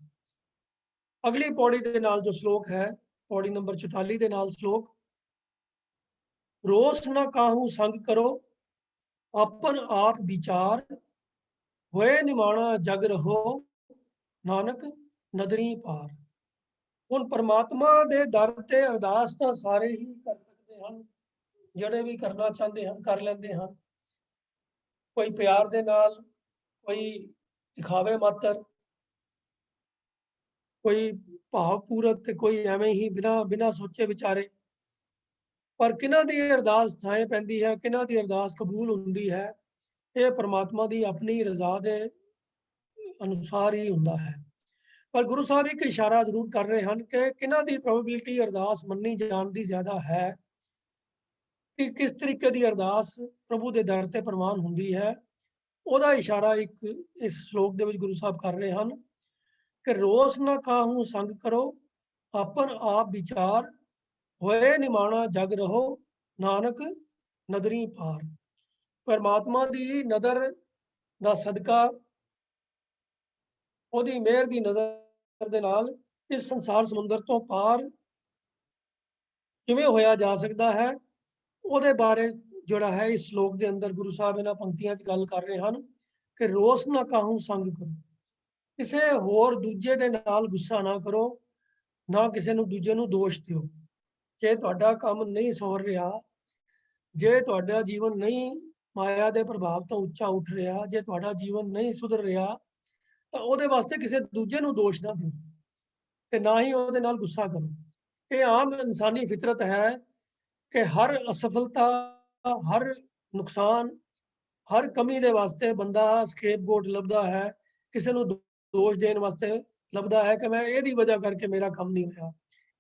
ਅਗਲੀ ਪੌੜੀ ਦੇ ਨਾਲ ਜੋ ਸ਼ਲੋਕ ਹੈ, पौड़ी नंबर 44 ਦੇ ਨਾਲ ਸ਼ਲੋਕ, रोष न काहू संग करो, अपन आप विचार, होए निमाणा जग रहो, नानक नदरी पार। ਹੁਣ परमात्मा ਦੇ ਦਰ ਤੇ ਅਰਦਾਸ ਤਾਂ ਸਾਰੇ ਹੀ ਕਰ ਸਕਦੇ ਹਨ, ਜਿਹੜੇ ਵੀ ਕਰਨਾ ਚਾਹੁੰਦੇ ਹਨ ਕਰ ਲੈਂਦੇ ਹਨ। ਕੋਈ ਪਿਆਰ ਦੇ ਨਾਲ, ਕੋਈ ਦਿਖਾਵੇ ਮਾਤਰ, ਕੋਈ ਭਾਵਪੂਰਕ ਤੇ ਕੋਈ ਐਵੇਂ ਹੀ ਬਿਨਾਂ ਸੋਚੇ ਵਿਚਾਰੇ। ਪਰ ਕਿਹਨਾਂ ਦੀ ਅਰਦਾਸ ਥਾਂ ਪੈਂਦੀ ਹੈ, ਕਿਹਨਾਂ ਦੀ ਅਰਦਾਸ ਕਬੂਲ ਹੁੰਦੀ ਹੈ, ਇਹ ਪ੍ਰਮਾਤਮਾ ਦੀ ਆਪਣੀ ਰਜ਼ਾ ਦੇ ਅਨੁਸਾਰ ਹੀ ਹੁੰਦਾ ਹੈ। ਪਰ ਗੁਰੂ ਸਾਹਿਬ ਇੱਕ ਇਸ਼ਾਰਾ ਜ਼ਰੂਰ ਕਰ ਰਹੇ ਹਨ ਕਿ ਕਿਹਨਾਂ ਦੀ ਪ੍ਰੋਬੇਬਿਲਿਟੀ ਅਰਦਾਸ ਮੰਨੀ ਜਾਣ ਦੀ ਜ਼ਿਆਦਾ ਹੈ, ਕਿ ਕਿਸ ਤਰੀਕੇ ਦੀ ਅਰਦਾਸ ਪ੍ਰਭੂ ਦੇ ਦਰ ਤੇ ਪ੍ਰਵਾਨ ਹੁੰਦੀ ਹੈ। ਉਹਦਾ ਇਸ਼ਾਰਾ ਇੱਕ ਇਸ ਸ਼ਲੋਕ ਦੇ ਵਿੱਚ ਗੁਰੂ ਸਾਹਿਬ ਕਰ ਰਹੇ ਹਨ कि रोष न काहू संग करो, अपन आप विचार, होए निमाणा जग रहो, नानक नदरी पार। परमात्मा दी नदर दा सदका, ਉਹਦੀ ਮਿਹਰ ਦੀ ਨਜ਼ਰ ਦੇ ਨਾਲ ਇਸ ਸੰਸਾਰ ਸਮੁੰਦਰ ਤੋਂ ਪਾਰ ਕਿਵੇਂ ਹੋਇਆ ਜਾ ਸਕਦਾ ਹੈ, ਉਹਦੇ ਬਾਰੇ ਜਿਹੜਾ ਹੈ ਇਸ ਸ਼ਲੋਕ ਦੇ ਅੰਦਰ ਗੁਰੂ ਸਾਹਿਬ ਇਹਨਾਂ ਪੰਕਤੀਆਂ 'ਚ ਗੱਲ ਕਰ ਰਹੇ ਹਨ ਕਿ ਰੋਸ ਨਾ ਕਾਹੂ ਸੰਗ ਕਰੋ, ਕਿਸੇ ਹੋਰ ਦੂਜੇ ਦੇ ਨਾਲ ਗੁੱਸਾ ਨਾ ਕਰੋ, ਨਾ ਕਿਸੇ ਨੂੰ ਦੂਜੇ ਨੂੰ ਦੋਸ਼ ਦਿਓ। ਜੇ ਤੁਹਾਡਾ ਕੰਮ ਨਹੀਂ ਸੌਰ ਰਿਹਾ, ਜੇ ਤੁਹਾਡਾ ਜੀਵਨ ਨਹੀਂ ਮਾਇਆ ਦੇ ਪ੍ਰਭਾਵ ਤੋਂ ਉੱਚਾ ਉੱਠ ਰਿਹਾ, ਜੇ ਤੁਹਾਡਾ ਜੀਵਨ ਨਹੀਂ ਸੁਧਰ ਰਿਹਾ, ਤਾਂ ਉਹਦੇ ਵਾਸਤੇ ਕਿਸੇ ਦੂਜੇ ਨੂੰ ਦੋਸ਼ ਨਾ ਦਿਓ ਤੇ ਨਾ ਹੀ ਉਹਦੇ ਨਾਲ ਗੁੱਸਾ ਕਰੋ। ਇਹ ਆਮ ਇਨਸਾਨੀ ਫਿਤਰਤ ਹੈ ਕਿ ਹਰ ਅਸਫਲਤਾ, ਹਰ ਨੁਕਸਾਨ, ਹਰ ਕਮੀ ਦੇ ਵਾਸਤੇ ਬੰਦਾ ਸਕੇਪਗੋਟ ਲੱਭਦਾ ਹੈ, ਕਿਸੇ ਨੂੰ ਦੋਸ਼ ਦੇਣ ਵਾਸਤੇ ਲੱਭਦਾ ਹੈ ਕਿ ਮੈਂ ਇਹਦੀ ਵਜ੍ਹਾ ਕਰਕੇ ਮੇਰਾ ਕੰਮ ਨਹੀਂ ਹੋਇਆ,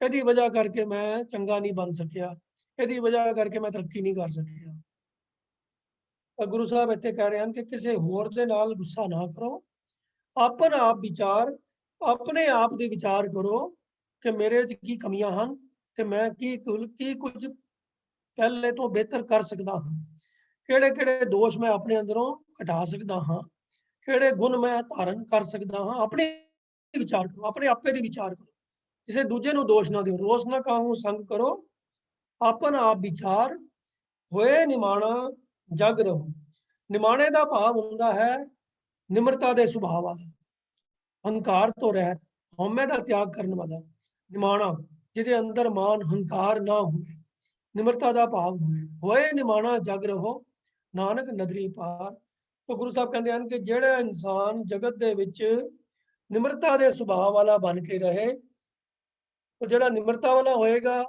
ਇਹਦੀ ਵਜ੍ਹਾ ਕਰਕੇ ਮੈਂ ਚੰਗਾ ਨਹੀਂ ਬਣ ਸਕਿਆ, ਇਹਦੀ ਵਜ੍ਹਾ ਕਰਕੇ ਮੈਂ ਤਰੱਕੀ ਨਹੀਂ ਕਰ ਸਕਿਆ। ਪਰ ਗੁਰੂ ਸਾਹਿਬ ਇੱਥੇ ਕਹਿ ਰਹੇ ਹਨ ਕਿ ਕਿਸੇ ਹੋਰ ਦੇ ਨਾਲ ਗੁੱਸਾ ਨਾ ਕਰੋ, ਆਪਨ ਆਪ ਵਿਚਾਰ, ਆਪਣੇ ਆਪ ਦੇ ਵਿਚਾਰ ਕਰੋ ਕਿ ਮੇਰੇ 'ਚ ਕੀ ਕਮੀਆਂ ਹਨ ਤੇ ਮੈਂ ਕੀ ਕੁਝ ਪਹਿਲੇ ਤੋਂ ਬਿਹਤਰ ਕਰ ਸਕਦਾ ਹਾਂ, ਕਿਹੜੇ ਦੋਸ਼ ਮੈਂ ਆਪਣੇ ਅੰਦਰੋਂ ਘਟਾ ਸਕਦਾ ਹਾਂ, ਕਿਹੜੇ ਗੁਣ ਮੈਂ ਧਾਰਨ ਕਰ ਸਕਦਾ ਹਾਂ। ਆਪਣੇ ਵਿਚਾਰ ਕਰੋ, ਆਪਣੇ ਆਪੇ ਦੀ ਵਿਚਾਰ ਕਰੋ, ਕਿਸੇ ਦੂਜੇ ਨੂੰ ਦੋਸ਼ ਨਾ ਦਿਓ। ਰੋਸ ਨਾ ਕਾਹੂ ਸੰਗ ਕਰੋ, ਆਪਨ ਆਪ ਵਿਚਾਰ, ਹੋਏ ਨਿਮਾਣਾ ਜਗ ਰਹੋ। ਨਿਮਾਣੇ ਦਾ ਭਾਵ ਹੁੰਦਾ ਹੈ ਨਿਮਰਤਾ ਦੇ ਸੁਭਾਅ ਵਾਲਾ, ਹੰਕਾਰ ਤੋਂ ਰਹਿਤ, ਹਉਮੈ ਦਾ ਤਿਆਗ ਕਰਨ ਵਾਲਾ ਨਿਮਾਣਾ, ਜਿਹਦੇ ਅੰਦਰ ਮਾਨ ਹੰਕਾਰ ਨਾ ਹੋਵੇ, ਨਿਮਰਤਾ ਦਾ ਭਾਵ ਹੋਵੇ। ਹੋਏ ਨਿਮਾਣਾ ਜਗ ਰਹੋ, ਨਾਨਕ ਨਦਰੀ ਪਾਰ। तो गुरु साहब कहते हैं कि ਜਿਹੜਾ ਇਨਸਾਨ ਜਗਤ ਦੇ ਵਿੱਚ ਨਿਮਰਤਾ ਦੇ ਸੁਭਾਅ ਵਾਲਾ ਬਣ ਕੇ ਰਹੇ, ਉਹ ਜਿਹੜਾ ਨਿਮਰਤਾ ਵਾਲਾ ਹੋਏਗਾ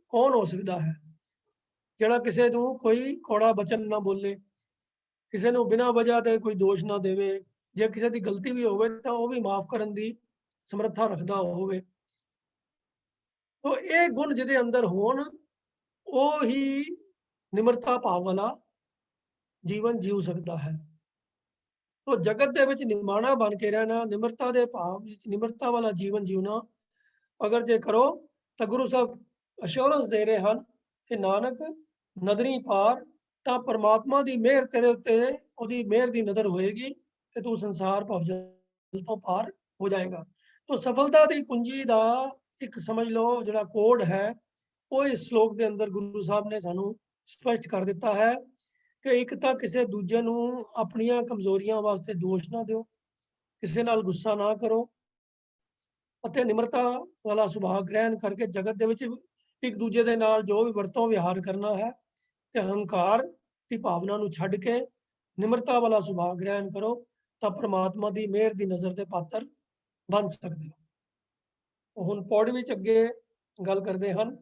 ਕੌਣ ਹੋ ਸਕਦਾ ਹੈ, ਜਿਹੜਾ ਕਿਸੇ ਨੂੰ ਕੋਈ ਕੌੜਾ ਬਚਨ ਨਾ ਬੋਲੇ, ਕਿਸੇ ਨੂੰ ਬਿਨਾਂ ਵਜ੍ਹਾ ਤੇ ਕੋਈ ਦੋਸ਼ ਨਾ ਦੇਵੇ, ਜੇ ਕਿਸੇ ਦੀ ਗਲਤੀ ਵੀ ਹੋਵੇ ਤਾਂ ਉਹ ਵੀ ਮਾਫ ਕਰਨ ਦੀ ਸਮਰੱਥਾ ਰੱਖਦਾ ਹੋਵੇ। तो ਇਹ ਗੁਣ ਜਿਹਦੇ ਅੰਦਰ ਹੋਣ, ਉਹ ਹੀ ਨਿਮਰਤਾ ਭਾਵ ਵਾਲਾ ਜੀਵਨ ਜੀਉ ਸਕਦਾ ਹੈ। तो जगत ਦੇ ਵਿੱਚ ਨਿਮਾਣਾ ਬਣ ਕੇ ਰਹਿਣਾ, ਨਿਮਰਤਾ ਦੇ ਭਾਵ ਵਿੱਚ ਨਿਮਰਤਾ ਵਾਲਾ ਜੀਵਨ ਜੀਉਣਾ ਅਗਰ ਜੇ ਕਰੋ ਤਾਂ ਗੁਰੂ ਸਾਹਿਬ ਅਸ਼ੋਰੈਂਸ ਦੇ ਰਹੇ ਹਨ ਕਿ ਨਾਨਕ ਨਦਰੀ ਪਾਰ, ਤਾਂ ਪਰਮਾਤਮਾ ਦੀ ਮਿਹਰ ਤੇਰੇ ਉੱਤੇ, ਉਹਦੀ ਮਿਹਰ ਦੀ ਨਜ਼ਰ ਹੋਏਗੀ ਤੇ ਤੂੰ ਸੰਸਾਰ ਭਵਜਲ ਤੋਂ ਪਾਰ ਹੋ ਜਾਏਗਾ। तो ਸਫਲਤਾ ਦੀ ਕੁੰਜੀ ਦਾ ਇੱਕ ਸਮਝ ਲਓ ਜਿਹੜਾ ਕੋਡ ਹੈ, ਉਹ ਇਸ ਸ਼ਲੋਕ ਦੇ ਅੰਦਰ ਗੁਰੂ ਸਾਹਿਬ ਨੇ ਸਾਨੂੰ ਸਪਸ਼ਟ ਕਰ ਦਿੱਤਾ ਹੈ ਕਿ ਇੱਕ ਤਾਂ ਕਿਸੇ ਦੂਜੇ ਨੂੰ ਆਪਣੀਆਂ ਕਮਜ਼ੋਰੀਆਂ ਵਾਸਤੇ ਦੋਸ਼ ਨਾ ਦਿਓ, ਕਿਸੇ ਨਾਲ ਗੁੱਸਾ ਨਾ ਕਰੋ ਅਤੇ ਨਿਮਰਤਾ ਵਾਲਾ ਸੁਭਾਅ ਗ੍ਰਹਿਣ ਕਰਕੇ ਜਗਤ ਦੇ ਵਿੱਚ ਇੱਕ ਦੂਜੇ ਦੇ ਨਾਲ ਜੋ ਵੀ ਵਰਤੋਂ ਵਿਹਾਰ ਕਰਨਾ ਹੈ ਤੇ ਹੰਕਾਰ ਦੀ ਭਾਵਨਾ ਨੂੰ ਛੱਡ ਕੇ ਨਿਮਰਤਾ ਵਾਲਾ ਸੁਭਾਅ ਗ੍ਰਹਿਣ ਕਰੋ ਤਾਂ ਪ੍ਰਮਾਤਮਾ ਦੀ ਮਿਹਰ ਦੀ ਨਜ਼ਰ ਦੇ ਪਾਤਰ ਬਣ ਸਕਦੇ ਹੋ। ਹੁਣ ਪੌੜੀ ਵਿੱਚ ਅੱਗੇ ਗੱਲ ਕਰਦੇ ਹਨ।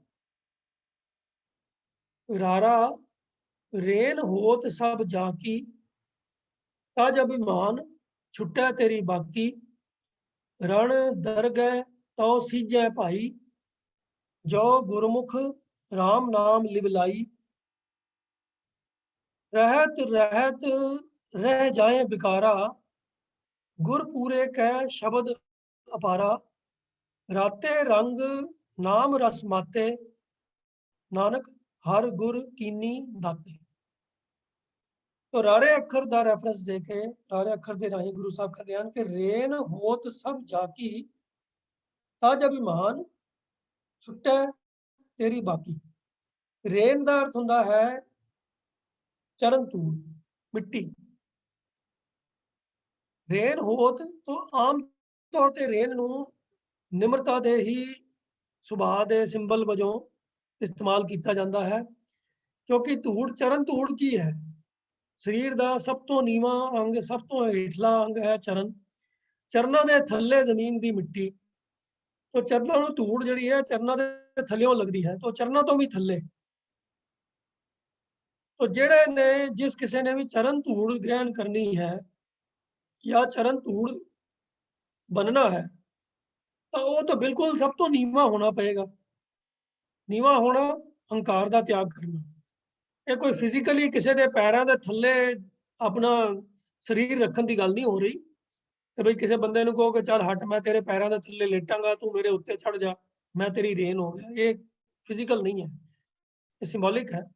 ਰਾਰਾ ਰੇਨ ਹੋਤ ਸਭ ਜਾਕੀ, ਤਜ ਅਭਿਮਾਨ ਛੁਟੈ ਤੇਰੀ ਬਾਕੀ। ਰਣ ਦਰਗਹਿ ਤਉ ਸੀਜੈ ਭਾਈ, ਜੋ ਗੁਰਮੁਖ ਰਾਮ ਨਾਮ ਲਿਵਲਾਈ। रहत रहत रह जाए बिकारा, गुर पूरे कह शब्द अपारा। राते रंग नाम रस माते, नानक हर गुर कीनी दाते। तो रारे अखर का रेफरेंस दे के रारे अखर के राही गुरु साहब कहते हैं कि रेन होत सब जाकी, तज अभिमान छुट्टै तेरी बाकी। रेन का अर्थ हुंदा है चरण धूड़, मिट्टी। रेन होत तो आम तौर पर रेन नूं निमरता दे ही सुभाਅ दे सिंबल वजों इस्तेमाल किया जाता है, क्योंकि धूड़ चरण धूड़ की है। शरीर का सब तो नीवा अंग, सब तो हेठला अंग है चरण। चरणों के थल्ले जमीन की मिट्टी, तो चरणों नूं धूड़ जिहड़ी है चरणों के थल्लियों लगती है, तो चरणों तो भी थल्ले। तो जेड़े ने जिस किसी ने भी चरण धूड़ ग्रहण करनी है या चरण धूड़ बनना है, तो वो तो बिल्कुल सब तो नीवा होना पएगा। नीवा होना हंकार का त्याग करना। ये कोई फिजिकली किसी के पैरों के थल्ले अपना शरीर रखने की गल नहीं हो रही कि भाई किसी बंदे को कहो कि चल हट मैं तेरे पैरों के थल्ले लेटांगा, तू मेरे उत्ते चढ़ जा, मैं तेरी रेन हो गया। ये फिजिकल नहीं है, ये सिंबॉलिक है।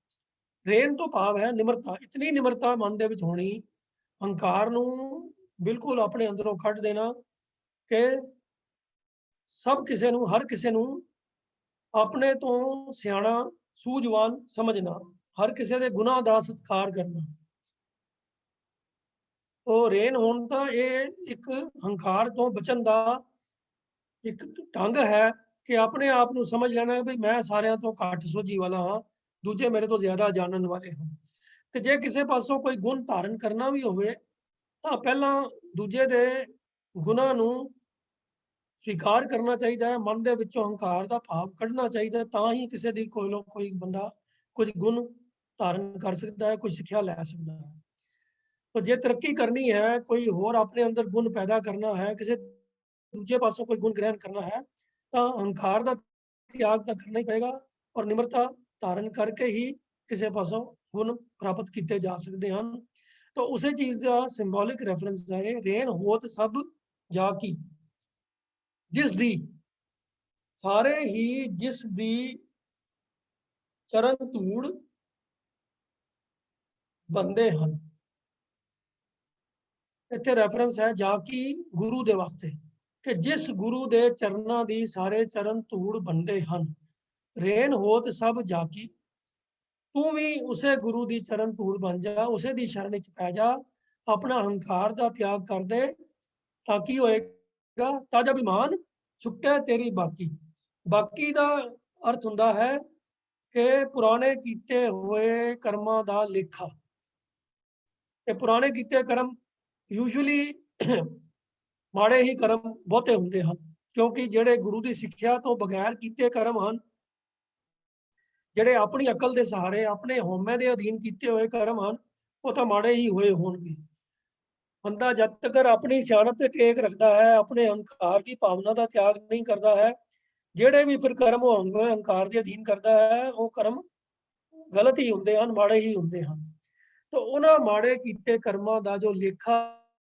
रेन तो भाव है निमरता। इतनी निमरता मन दे विच होनी, हंकार नूं बिल्कुल अपने अंदरों कढ देना कि सब किसी नूं, हर किसी नूं अपने तो सियाणा सूझवान समझना, हर किसी के गुनाह का सत्कार करना। तो रेन होण दा ये एक हंकार तो बचन का एक ढंग है कि अपने आप को समझ लेना भी मैं सारिਆਂ तो घट सोझी वाला हाँ, दूजे मेरे तो ज्यादा जानन वाले हैं। तो जे किसी पासों कोई गुण धारण करना भी होवे तो पहला दूजे दे गुनाह नूं स्वीकार करना चाहिए है, मन दे विचों हंकार का भाव कढ़ना चाहिए, तां ही किसी दी कोई बंदा कुछ गुण धारण कर सकता है, कुछ सिक्ख्या लै सकता है। तो जे तरक्की करनी है, कोई होर अपने अंदर गुण पैदा करना है, किसी दूजे पासों कोई गुण ग्रहण करना है, तो हंकार का त्याग तो करना ही पएगा और निमरता धारण करके ही किसी पासों गुण प्राप्त किए जा सकते हैं। तो उस चीज़ का सिंबॉलिक रेफरेंस है रेन होत सब जाकी, जिस दी सारे ही जिस दी चरण धूड़ बनते हैं। इत्थे रेफरेंस है जाकी गुरु दे वास्ते कि जिस गुरु दे चरणों की सारे चरण धूड़ बनते हैं। रेन होत सब जाकी, तू भी उसे गुरु की चरण धूड़ बन जा, उसे दी शरण च पै जा, अपना हंकार का त्याग कर दे, ताकि होएगा तज अभिमान छुट्टै तेरी बाकी। बाकी का अर्थ हुंदा है कि पुराने कीते हुए कर्मां का लेखा। ये पुराने कीते कर्म यूजुअली माड़े ही कर्म बहुते हुंदे हन, क्योंकि जिहड़े गुरु की सिक्ख्या तो बगैर कीते कर्म हन, जिहड़े अपनी अकल के सहारे अपने होमे के अधीन किए हुए कर्म हैं, वो तो माड़े ही हुए होंगे। बंदा जब तक अपनी सियाणप ते टेक रखता है, अपने अहंकार की भावना का त्याग नहीं करता है, जिहड़े भी फिर कर्म वो अहंकार के अधीन करता है, वो कर्म गलत ही होंगे हैं, माड़े ही होंगे हैं। तो उन्होंने माड़े किए कर्मां का जो लेखा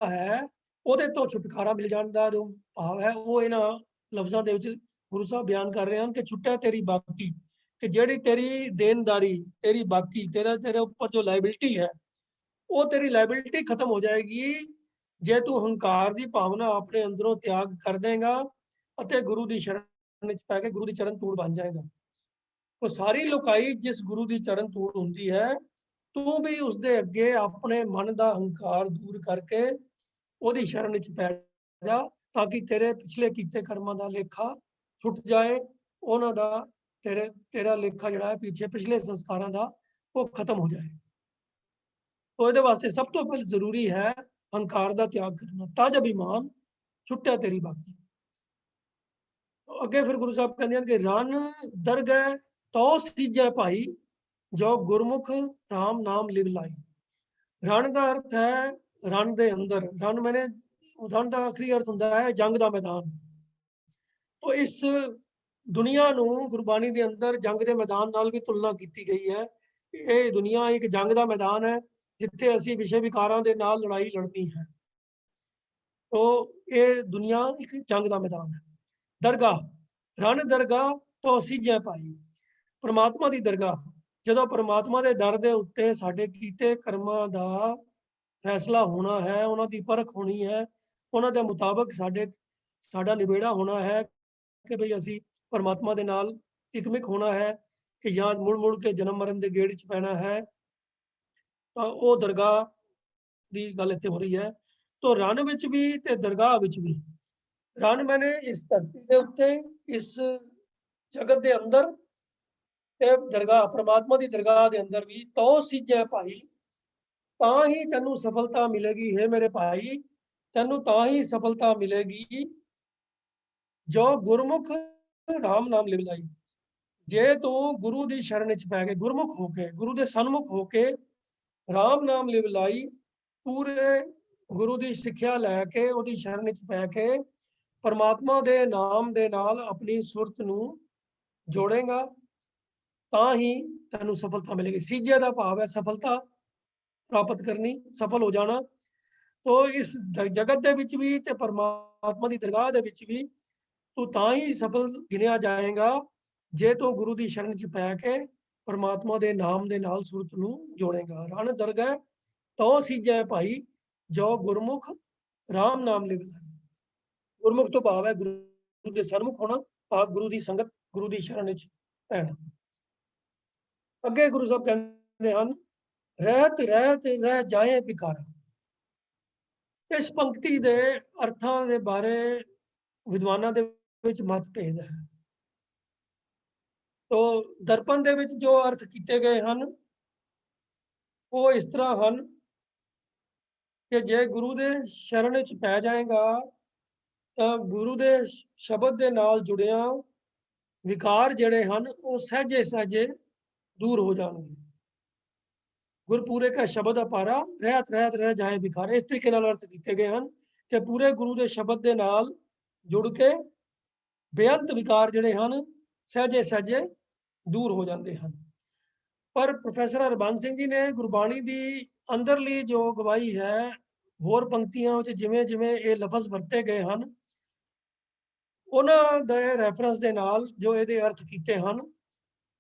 है, ਉਹਦੇ तो छुटकारा मिल जाने का जो भाव है, वो इन्हां लफ्ज़ों के विच गुरु साहब बयान कर रहे हैं कि छुट्टा तेरी बाकी, कि जिहड़ी तेरी देनदारी, तेरी बाकी, तेरे ऊपर जो लाइबिलिटी है, वो तेरी लाइबिलिटी खत्म हो जाएगी जे तू हंकार की भावना अपने अंदरों त्याग कर देगा और गुरु की शरण विच पै के गुरु की चरण धूड़ बन जाएगा। तो सारी लुकाई जिस गुरु की चरण धूड़ होंदी है, तू भी उसके अगे अपने मन का हंकार दूर करके ਉਹਦੀ शरण विच पै जा, ताकि तेरे पिछले किए कर्मां का लेखा छुट जाए, उन्हां दा तेरा लेखा जिहड़ा है पीछे पिछले संस्कारां दा वो खत्म हो जाए। तो ये वास्ते सब तो पहले जरूरी है हंकार का त्याग करना, तज अभिमान छुट्टिया तेरी बाकी। अगे फिर गुरु साहब कहते हैं कि रन दरगह तो सीजै भाई, जो गुरमुख राम नाम लिव लाई। रण का अर्थ है रण दे अंदर, रण मैंने रण का आखिरी अर्थ होता है जंग का मैदान। तो इस दुनिया ਨੂੰ ਗੁਰਬਾਣੀ ਦੇ ਅੰਦਰ ਜੰਗ ਦੇ ਮੈਦਾਨ ਨਾਲ ਵੀ ਤੁਲਨਾ ਕੀਤੀ ਗਈ ਹੈ। ਇਹ ਦੁਨੀਆ ਇੱਕ ਜੰਗ ਦਾ ਮੈਦਾਨ ਹੈ ਜਿੱਥੇ ਅਸੀਂ ਵਿਸ਼ੇ ਵਿਕਾਰਾਂ ਦੇ ਨਾਲ ਲੜਾਈ ਲੜਨੀ ਹੈ। तो ये दुनिया एक जंग का मैदान है। दरगाह रण दरगाह तो सीजै पाई, परमात्मा की दरगाह ਜਦੋਂ परमात्मा के दर के उत्ते साडे कीते कर्मां दा फैसला होना है, उन्हां दी परख होनी है, उन्हां दे मुताबिक साडा निबेड़ा होना है कि भई असी परमात्मा दे नाल इकमिक होना है कि या मुड़ मुड़ के जन्म मरण के गेड़ च पैना है। तो वो दरगाह की गल इत्थे हो रही है। तो रण विच भी ते दरगाह विच भी, रण मैंने इस धरती के उत्ते इस जगत के अंदर ते दरगाह परमात्मा की दरगाह के अंदर भी तो सीजै भाई, तां ही तैनू सफलता मिलेगी। है मेरे भाई, तैनू तां ही सफलता मिलेगी जो गुरमुख राम नाम लिव लाई। जे तू गुरु की शरण च पै के गुरमुख होके गुरु के सन्मुख होके राम नाम लिव लाई, पूरे गुरु की सिक्ख्या लैके उहदी शरण च पै के परमात्मा के नाम के नाल अपनी सुरत नू जोड़ेगा, तां ही तैनू सफलता मिलेगी। सीजे का भाव है सफलता प्राप्त करनी, सफल हो जाना। तो इस जगत के विच भी ते परमात्मा की दरगाह के विच भी तू तां ही सफल गिनिया जाएगा जे तू गुरु की शरण च पै के परमात्मा के नाम के नाल सुरत नू जोड़ेगा। रण दरगह तो सीजै भाई, जो गुरमुख राम नाम लिव लाई। गुरमुख तो भाव है गुरु के सन्मुख होना, भाव गुरु की संगत, गुरु की शरण च पैना। अगे गुरु साहब कहते हैं रहत रहत रह जाए भिखारा। इस पंक्ति के अर्थां के बारे विद्वानां दे विच मतभेद है। तो दर्पण दे विच जो अर्थ किए गए हैं वो इस तरह हैं कि जे गुरु के शरण च पै जाएगा तो गुरु के शब्द के नाल जुड़िया विकार जिहड़े हैं वो सहजे सहजे दूर हो जाएंगे। गुरपूरे का शब्द अपारा रहत रहत रह जाए भिखारा। इस तरीके नाल अर्थ किए गए हैं कि पूरे गुरु के शब्द के नाल जुड़ के बेअंत विकार जिहड़े हैं सहजे सहजे दूर हो जाते हैं। पर प्रोफैसर हरबंस सिंह जी ने गुरबाणी की अंदरली जो गवाही है होर पंक्तियां जिमें जिमें ये लफज वरते गए हैं उन्होंने दे रैफरेंस के नाल जो ये अर्थ किए हैं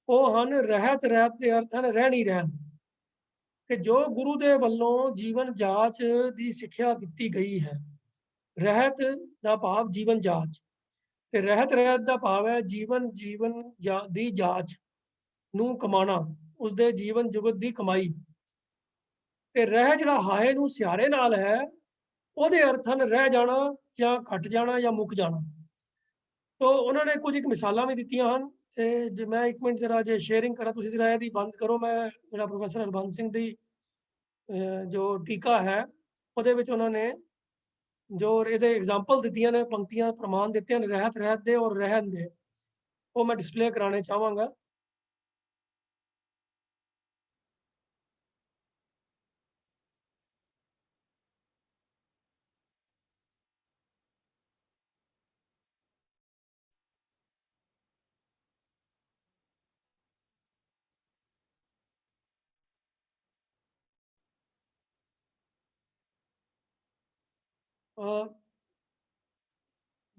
वो हैं रहत रहत के अर्थ हैं रहनी रहन, कि जो गुरु के वलों जीवन जाच की सिक्ख्या की गई है। रहत का भाव जीवन जाच, ते रहत रहत का भाव है जीवन जीवन दी जाच नू कमाना, उसके जीवन जुगत की कमाई। ते रह जिहड़ा हाए नू सियारे नाल है ਉਹਦੇ अर्थ हैं रह जाना या घट जाना या मुक जाना। तो उन्होंने कुछ एक मिसालां भी दित्तियां हैं ते जे मैं एक मिनट जरा जे शेयरिंग करा, तुसीं जरा ਇਹਦੀ बंद करो। मैं ਜਿਹੜਾ प्रोफैसर हरबंस सिंह ਦੀ जो टीका है ਉਹਦੇ ਵਿੱਚ ਉਹਨਾਂ ਨੇ जो ਇਹਦੇ एग्जाम्पल दित्तियां ने, पंक्तियां प्रमाण दिते हैं रहत रहत दे और रहन दे, वो मैं डिस्प्ले कराने चाहांगा।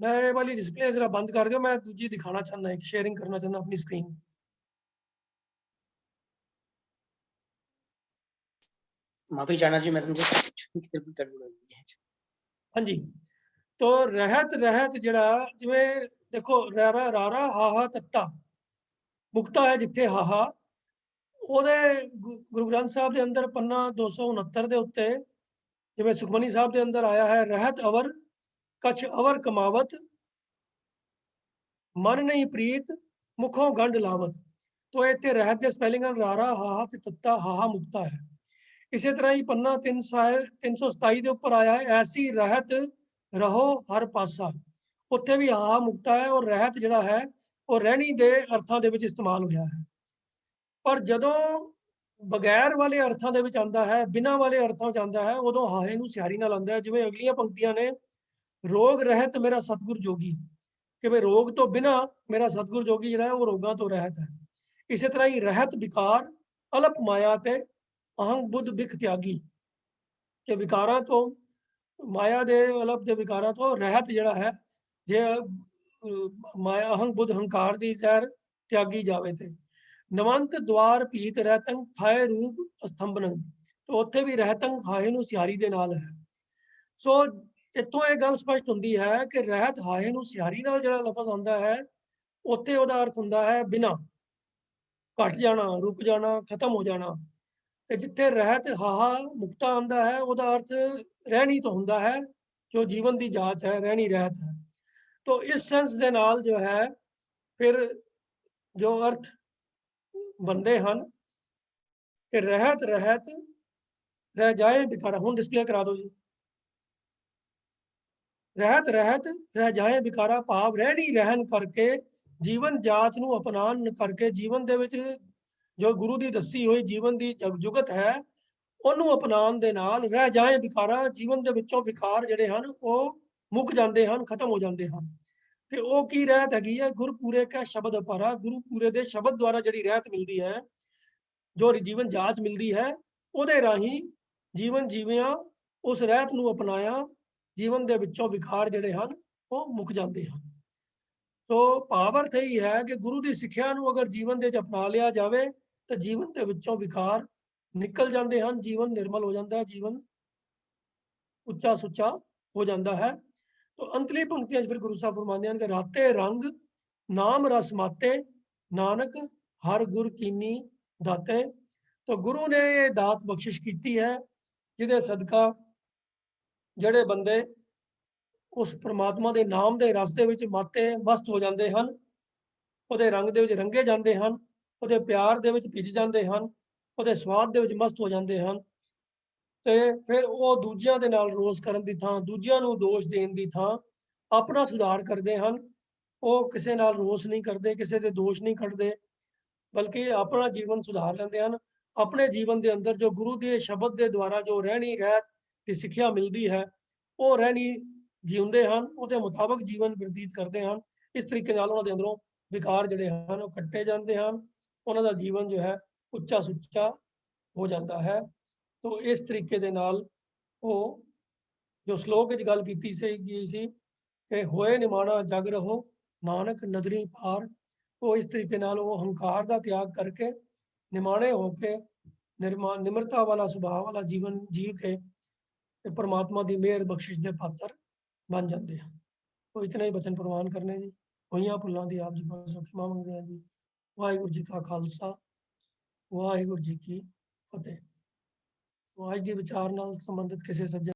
मैं ये वाली डिस्प्ले जरा बंद कर दो, मैं दूजी दिखाना चाहना, एक शेयरिंग करना चाहना अपनी स्क्रीन। माफी चाहना जी, मैं हाँ जी, तो रहत रहत जड़ा जिवें देखो रारा रारा हाहा तत्ता मुक्ता है जिथे हाहा, ਉਹਦੇ ਗੁਰੂ ਗ੍ਰੰਥ ਸਾਹਿਬ ਦੇ ਅੰਦਰ ਪੰਨਾ 269 ਦੇ ਉੱਤੇ ਜਿਵੇਂ ਸੁਖਮਨੀ ਸਾਹਿਬ ਦੇ ਅੰਦਰ ਆਇਆ ਹੈ ਰਹਿਤ ਅਵਰ ਕਛ ਅਵਰ ਕਮਾਵਤ मन नहीं प्रीत मुखों गंढ लावत। तो इतने रहत के स्पैलिंग रारा हाहा ते तत्ता हाहा मुक्ता है। ਇਸੇ ਤਰ੍ਹਾਂ ਹੀ ਪੰਨਾ 327 ਦੇ ਉੱਪਰ ਆਇਆ ਹੈ, ਐਸੀ ਰਹਿਤ ਰਹੋ ਹਰ ਪਾਸਾ। ਉੱਥੇ ਵੀ ਹਾ ਮੁਕਤਾ ਹੈ ਔਰ ਰਹਿਤ ਜਿਹੜਾ ਹੈ ਉਹ ਰਹਿਣੀ ਦੇ ਅਰਥਾਂ ਦੇ ਵਿੱਚ ਇਸਤੇਮਾਲ ਹੋਇਆ ਹੈ। ਪਰ ਜਦੋਂ ਬਗੈਰ ਵਾਲੇ ਅਰਥਾਂ ਦੇ ਵਿੱਚ ਆਉਂਦਾ ਹੈ, ਬਿਨਾਂ ਵਾਲੇ ਅਰਥਾਂ 'ਚ ਆਉਂਦਾ ਹੈ, ਉਦੋਂ ਹਾਹੇ ਨੂੰ ਸਿਆਰੀ ਨਾਲ ਆਉਂਦਾ ਹੈ। ਜਿਵੇਂ ਅਗਲੀਆਂ ਪੰਕਤੀਆਂ ਨੇ, ਰੋਗ ਰਹਿਤ ਮੇਰਾ ਸਤਿਗੁਰ ਜੋਗੀ, ਕਿ ਵੀ ਰੋਗ ਤੋਂ ਬਿਨਾਂ ਮੇਰਾ ਸਤਿਗੁਰ ਜੋਗੀ ਜਿਹੜਾ ਹੈ ਉਹ ਰੋਗਾਂ ਤੋਂ ਰਹਿਤ ਹੈ। ਇਸੇ ਤਰ੍ਹਾਂ ਹੀ ਰਹਿਤ ਵਿਕਾਰ ਅਲਪ ਮਾਇਆ ਤੇ ਅਹੰਗ ਬੁੱਧ ਬਿਖ ਤਿਆਗੀ, ਕਿ ਵਿਕਾਰਾਂ ਤੋਂ, ਮਾਇਆ ਦੇ ਅਲਪ ਦੇ ਵਿਕਾਰਾਂ ਤੋਂ ਰਹਿਤ ਜਿਹੜਾ ਹੈ, ਜੇ ਮਾਇਆ ਅਹੰਗ ਬੁੱਧ ਹੰਕਾਰ ਦੀ ਜ਼ਹਿਰ ਤਿਆਗੀ ਜਾਵੇ ਤੇ। ਨਵੰਤ ਦਵਾਰ ਭੀਤ ਰਹਿਤੰਗ ਥਾਏ ਰੂਪ ਅਸਤੰਭਨੰ, तो ਉੱਥੇ ਵੀ ਰਹਿਤੰਗ ਹਾਹੇ ਨੂੰ ਸਿਆਰੀ ਦੇ ਨਾਲ ਹੈ। ਸੋ ਇੱਥੋਂ ਇਹ ਗੱਲ ਸਪਸ਼ਟ ਹੁੰਦੀ ਹੈ ਕਿ ਰਹਿਤ ਹਾਹੇ ਨੂੰ ਸਿਆਰੀ ਨਾਲ ਜਿਹੜਾ ਲਫ਼ਜ਼ ਆਉਂਦਾ ਹੈ, ਉੱਥੇ ਉਹਦਾ ਅਰਥ ਹੁੰਦਾ ਹੈ ਬਿਨਾਂ, ਘਟ ਜਾਣਾ, ਰੁਕ ਜਾਣਾ, ਖਤਮ ਹੋ ਜਾਣਾ। ਤੇ ਜਿੱਥੇ ਰਹਿਤ ਹਾਹਾ ਮੁਕਤਾ ਆਉਂਦਾ ਹੈ, ਉਹਦਾ ਅਰਥ ਰਹਿਣੀ ਤੋਂ ਹੁੰਦਾ ਹੈ, ਜੋ ਜੀਵਨ ਦੀ ਜਾਂਚ ਹੈ, ਰਹਿਣੀ ਰਹਿਤ ਹੈ। तो इस सेंस ਦੇ ਨਾਲ ਜੋ ਹੈ ਫਿਰ ਜੋ ਅਰਥ ਬਣਦੇ ਹਨ ਕਿ ਰਹਿਤ ਰਹਿਤ ਰਹਿ ਜਾਏ ਵਿਕਾਰਾ। ਹੁਣ ਡਿਸਪਲੇ ਕਰਾ ਦਿਓ ਜੀ। ਰਹਿਤ ਰਹਿਤ ਰਹਿ ਜਾਏ ਵਿਕਾਰਾ ਭਾਵ ਰਹਿਣੀ ਰਹਿਣ ਕਰਕੇ, ਜੀਵਨ ਜਾਚ ਨੂੰ ਅਪਣਾਉਣ ਕਰਕੇ, ਜੀਵਨ ਦੇ ਵਿੱਚ ਜੋ ਗੁਰੂ ਦੀ ਦੱਸੀ ਹੋਈ ਜੀਵਨ ਦੀ ਜੁਗਤ ਹੈ ਉਹਨੂੰ ਅਪਣਾਉਣ ਦੇ ਨਾਲ ਰਹਿ ਜਾਏ ਵਿਕਾਰਾ, ਜੀਵਨ ਦੇ ਵਿੱਚੋਂ ਵਿਕਾਰ ਜਿਹੜੇ ਹਨ ਉਹ ਮੁੱਕ ਜਾਂਦੇ ਹਨ, ਖਤਮ ਹੋ ਜਾਂਦੇ ਹਨ। ਤੇ ਉਹ ਕੀ ਰਹਿਤ ਹੈਗੀ ਹੈ? ਗੁਰਪੂਰੇ ਕਾ ਸ਼ਬਦ ਅਪਾਰਾ, ਗੁਰਪੂਰੇ ਦੇ ਸ਼ਬਦ ਦੁਆਰਾ ਜਿਹੜੀ ਰਹਿਤ ਮਿਲਦੀ ਹੈ, ਜੋ ਜੀਵਨ ਜਾਚ ਮਿਲਦੀ ਹੈ, ਉਹਦੇ ਰਾਹੀਂ ਜੀਵਨ ਜੀਵਿਆਂ ਉਸ ਰਹਿਤ ਨੂੰ ਅਪਣਾਇਆ, ਜੀਵਨ ਦੇ ਵਿੱਚੋਂ ਵਿਕਾਰ ਜਿਹੜੇ ਹਨ ਉਹ ਮੁੱਕ ਜਾਂਦੇ ਹਨ। ਸੋ ਭਾਵ ਅਰਥ ਇਹ ਹੈ ਕਿ ਗੁਰੂ ਦੀ ਸਿੱਖਿਆ ਨੂੰ ਅਗਰ ਜੀਵਨ ਦੇ ਵਿੱਚ ਅਪਣਾ ਲਿਆ ਜਾਵੇ ਤਾਂ ਜੀਵਨ ਦੇ ਵਿੱਚੋਂ ਵਿਕਾਰ ਨਿਕਲ ਜਾਂਦੇ ਹਨ, ਜੀਵਨ ਨਿਰਮਲ ਹੋ ਜਾਂਦਾ ਹੈ, ਜੀਵਨ ਉੱਚਾ ਸੁੱਚਾ ਹੋ ਜਾਂਦਾ ਹੈ। तो अंतली पंक्तियां फिर गुरु साहब फरमाते हैं कि राते रंग नाम रस माते नानक हर गुर कीनी दाते। तो गुरु ने ये दात बख्शिश की है जिहदे सदका ਜਿਹੜੇ ਬੰਦੇ ਉਸ ਪ੍ਰਮਾਤਮਾ ਦੇ ਨਾਮ ਦੇ ਰਸ ਦੇ ਵਿੱਚ ਮਾਤੇ ਮਸਤ ਹੋ ਜਾਂਦੇ ਹਨ, ਉਹਦੇ ਰੰਗ ਦੇ ਵਿੱਚ ਰੰਗੇ ਜਾਂਦੇ ਹਨ, ਉਹਦੇ ਪਿਆਰ ਦੇ ਵਿੱਚ ਭਿੱਜ ਜਾਂਦੇ ਹਨ, ਉਹਦੇ ਸਵਾਦ ਦੇ ਵਿੱਚ ਮਸਤ ਹੋ ਜਾਂਦੇ ਹਨ, ਤੇ ਫਿਰ ਉਹ ਦੂਜਿਆਂ ਦੇ ਨਾਲ ਰੋਸ ਕਰਨ ਦੀ ਥਾਂ, ਦੂਜਿਆਂ ਨੂੰ ਦੋਸ਼ ਦੇਣ ਦੀ ਥਾਂ ਆਪਣਾ ਸੁਧਾਰ ਕਰਦੇ ਹਨ। ਉਹ ਕਿਸੇ ਨਾਲ ਰੋਸ ਨਹੀਂ ਕਰਦੇ, ਕਿਸੇ ਦੇ ਦੋਸ਼ ਨਹੀਂ ਕੱਢਦੇ, ਬਲਕਿ ਆਪਣਾ ਜੀਵਨ ਸੁਧਾਰ ਲੈਂਦੇ ਹਨ। ਆਪਣੇ ਜੀਵਨ ਦੇ ਅੰਦਰ ਜੋ ਗੁਰੂ ਦੇ ਸ਼ਬਦ ਦੇ ਦੁਆਰਾ ਜੋ ਰਹਿਣੀ ਰਹਿਤ ਦੀ ਸਿੱਖਿਆ ਮਿਲਦੀ ਹੈ, ਉਹ ਰਹਿਣੀ ਜਿਉਂਦੇ ਹਨ, ਉਹਦੇ ਮੁਤਾਬਕ ਜੀਵਨ ਬਤੀਤ ਕਰਦੇ ਹਨ। ਇਸ ਤਰੀਕੇ ਨਾਲ ਉਹਨਾਂ ਦੇ ਅੰਦਰੋਂ ਵਿਕਾਰ ਜਿਹੜੇ ਹਨ ਉਹ ਕੱਟੇ ਜਾਂਦੇ ਹਨ, ਉਹਨਾਂ ਦਾ ਜੀਵਨ ਜੋ ਹੈ ਉੱਚਾ ਸੁੱਚਾ ਹੋ ਜਾਂਦਾ ਹੈ। तो इस तरीके दे नाल वो जो श्लोक विच गल कीती सी कि होए निमाणा जग रहो नानक नदरी पार, वो इस तरीके नाल वो हंकार का त्याग करके निमाणे होके निमरता वाला सुभाव वाला जीवन जी के परमात्मा की मेहर बख्शिश के पात्र बन जाते हैं। तो इतना ही बचन प्रवान करने जी, होइयां भुल्लां दी आप जी पासों क्षमा मंगदे हैं जी। वाहिगुरू जी का खालसा, वाहिगुरू जी की फतेह। ਅੱਜ ਦੇ ਵਿਚਾਰ ਨਾਲ ਸੰਬੰਧਿਤ ਕਿਸੇ ਸੱਜਣ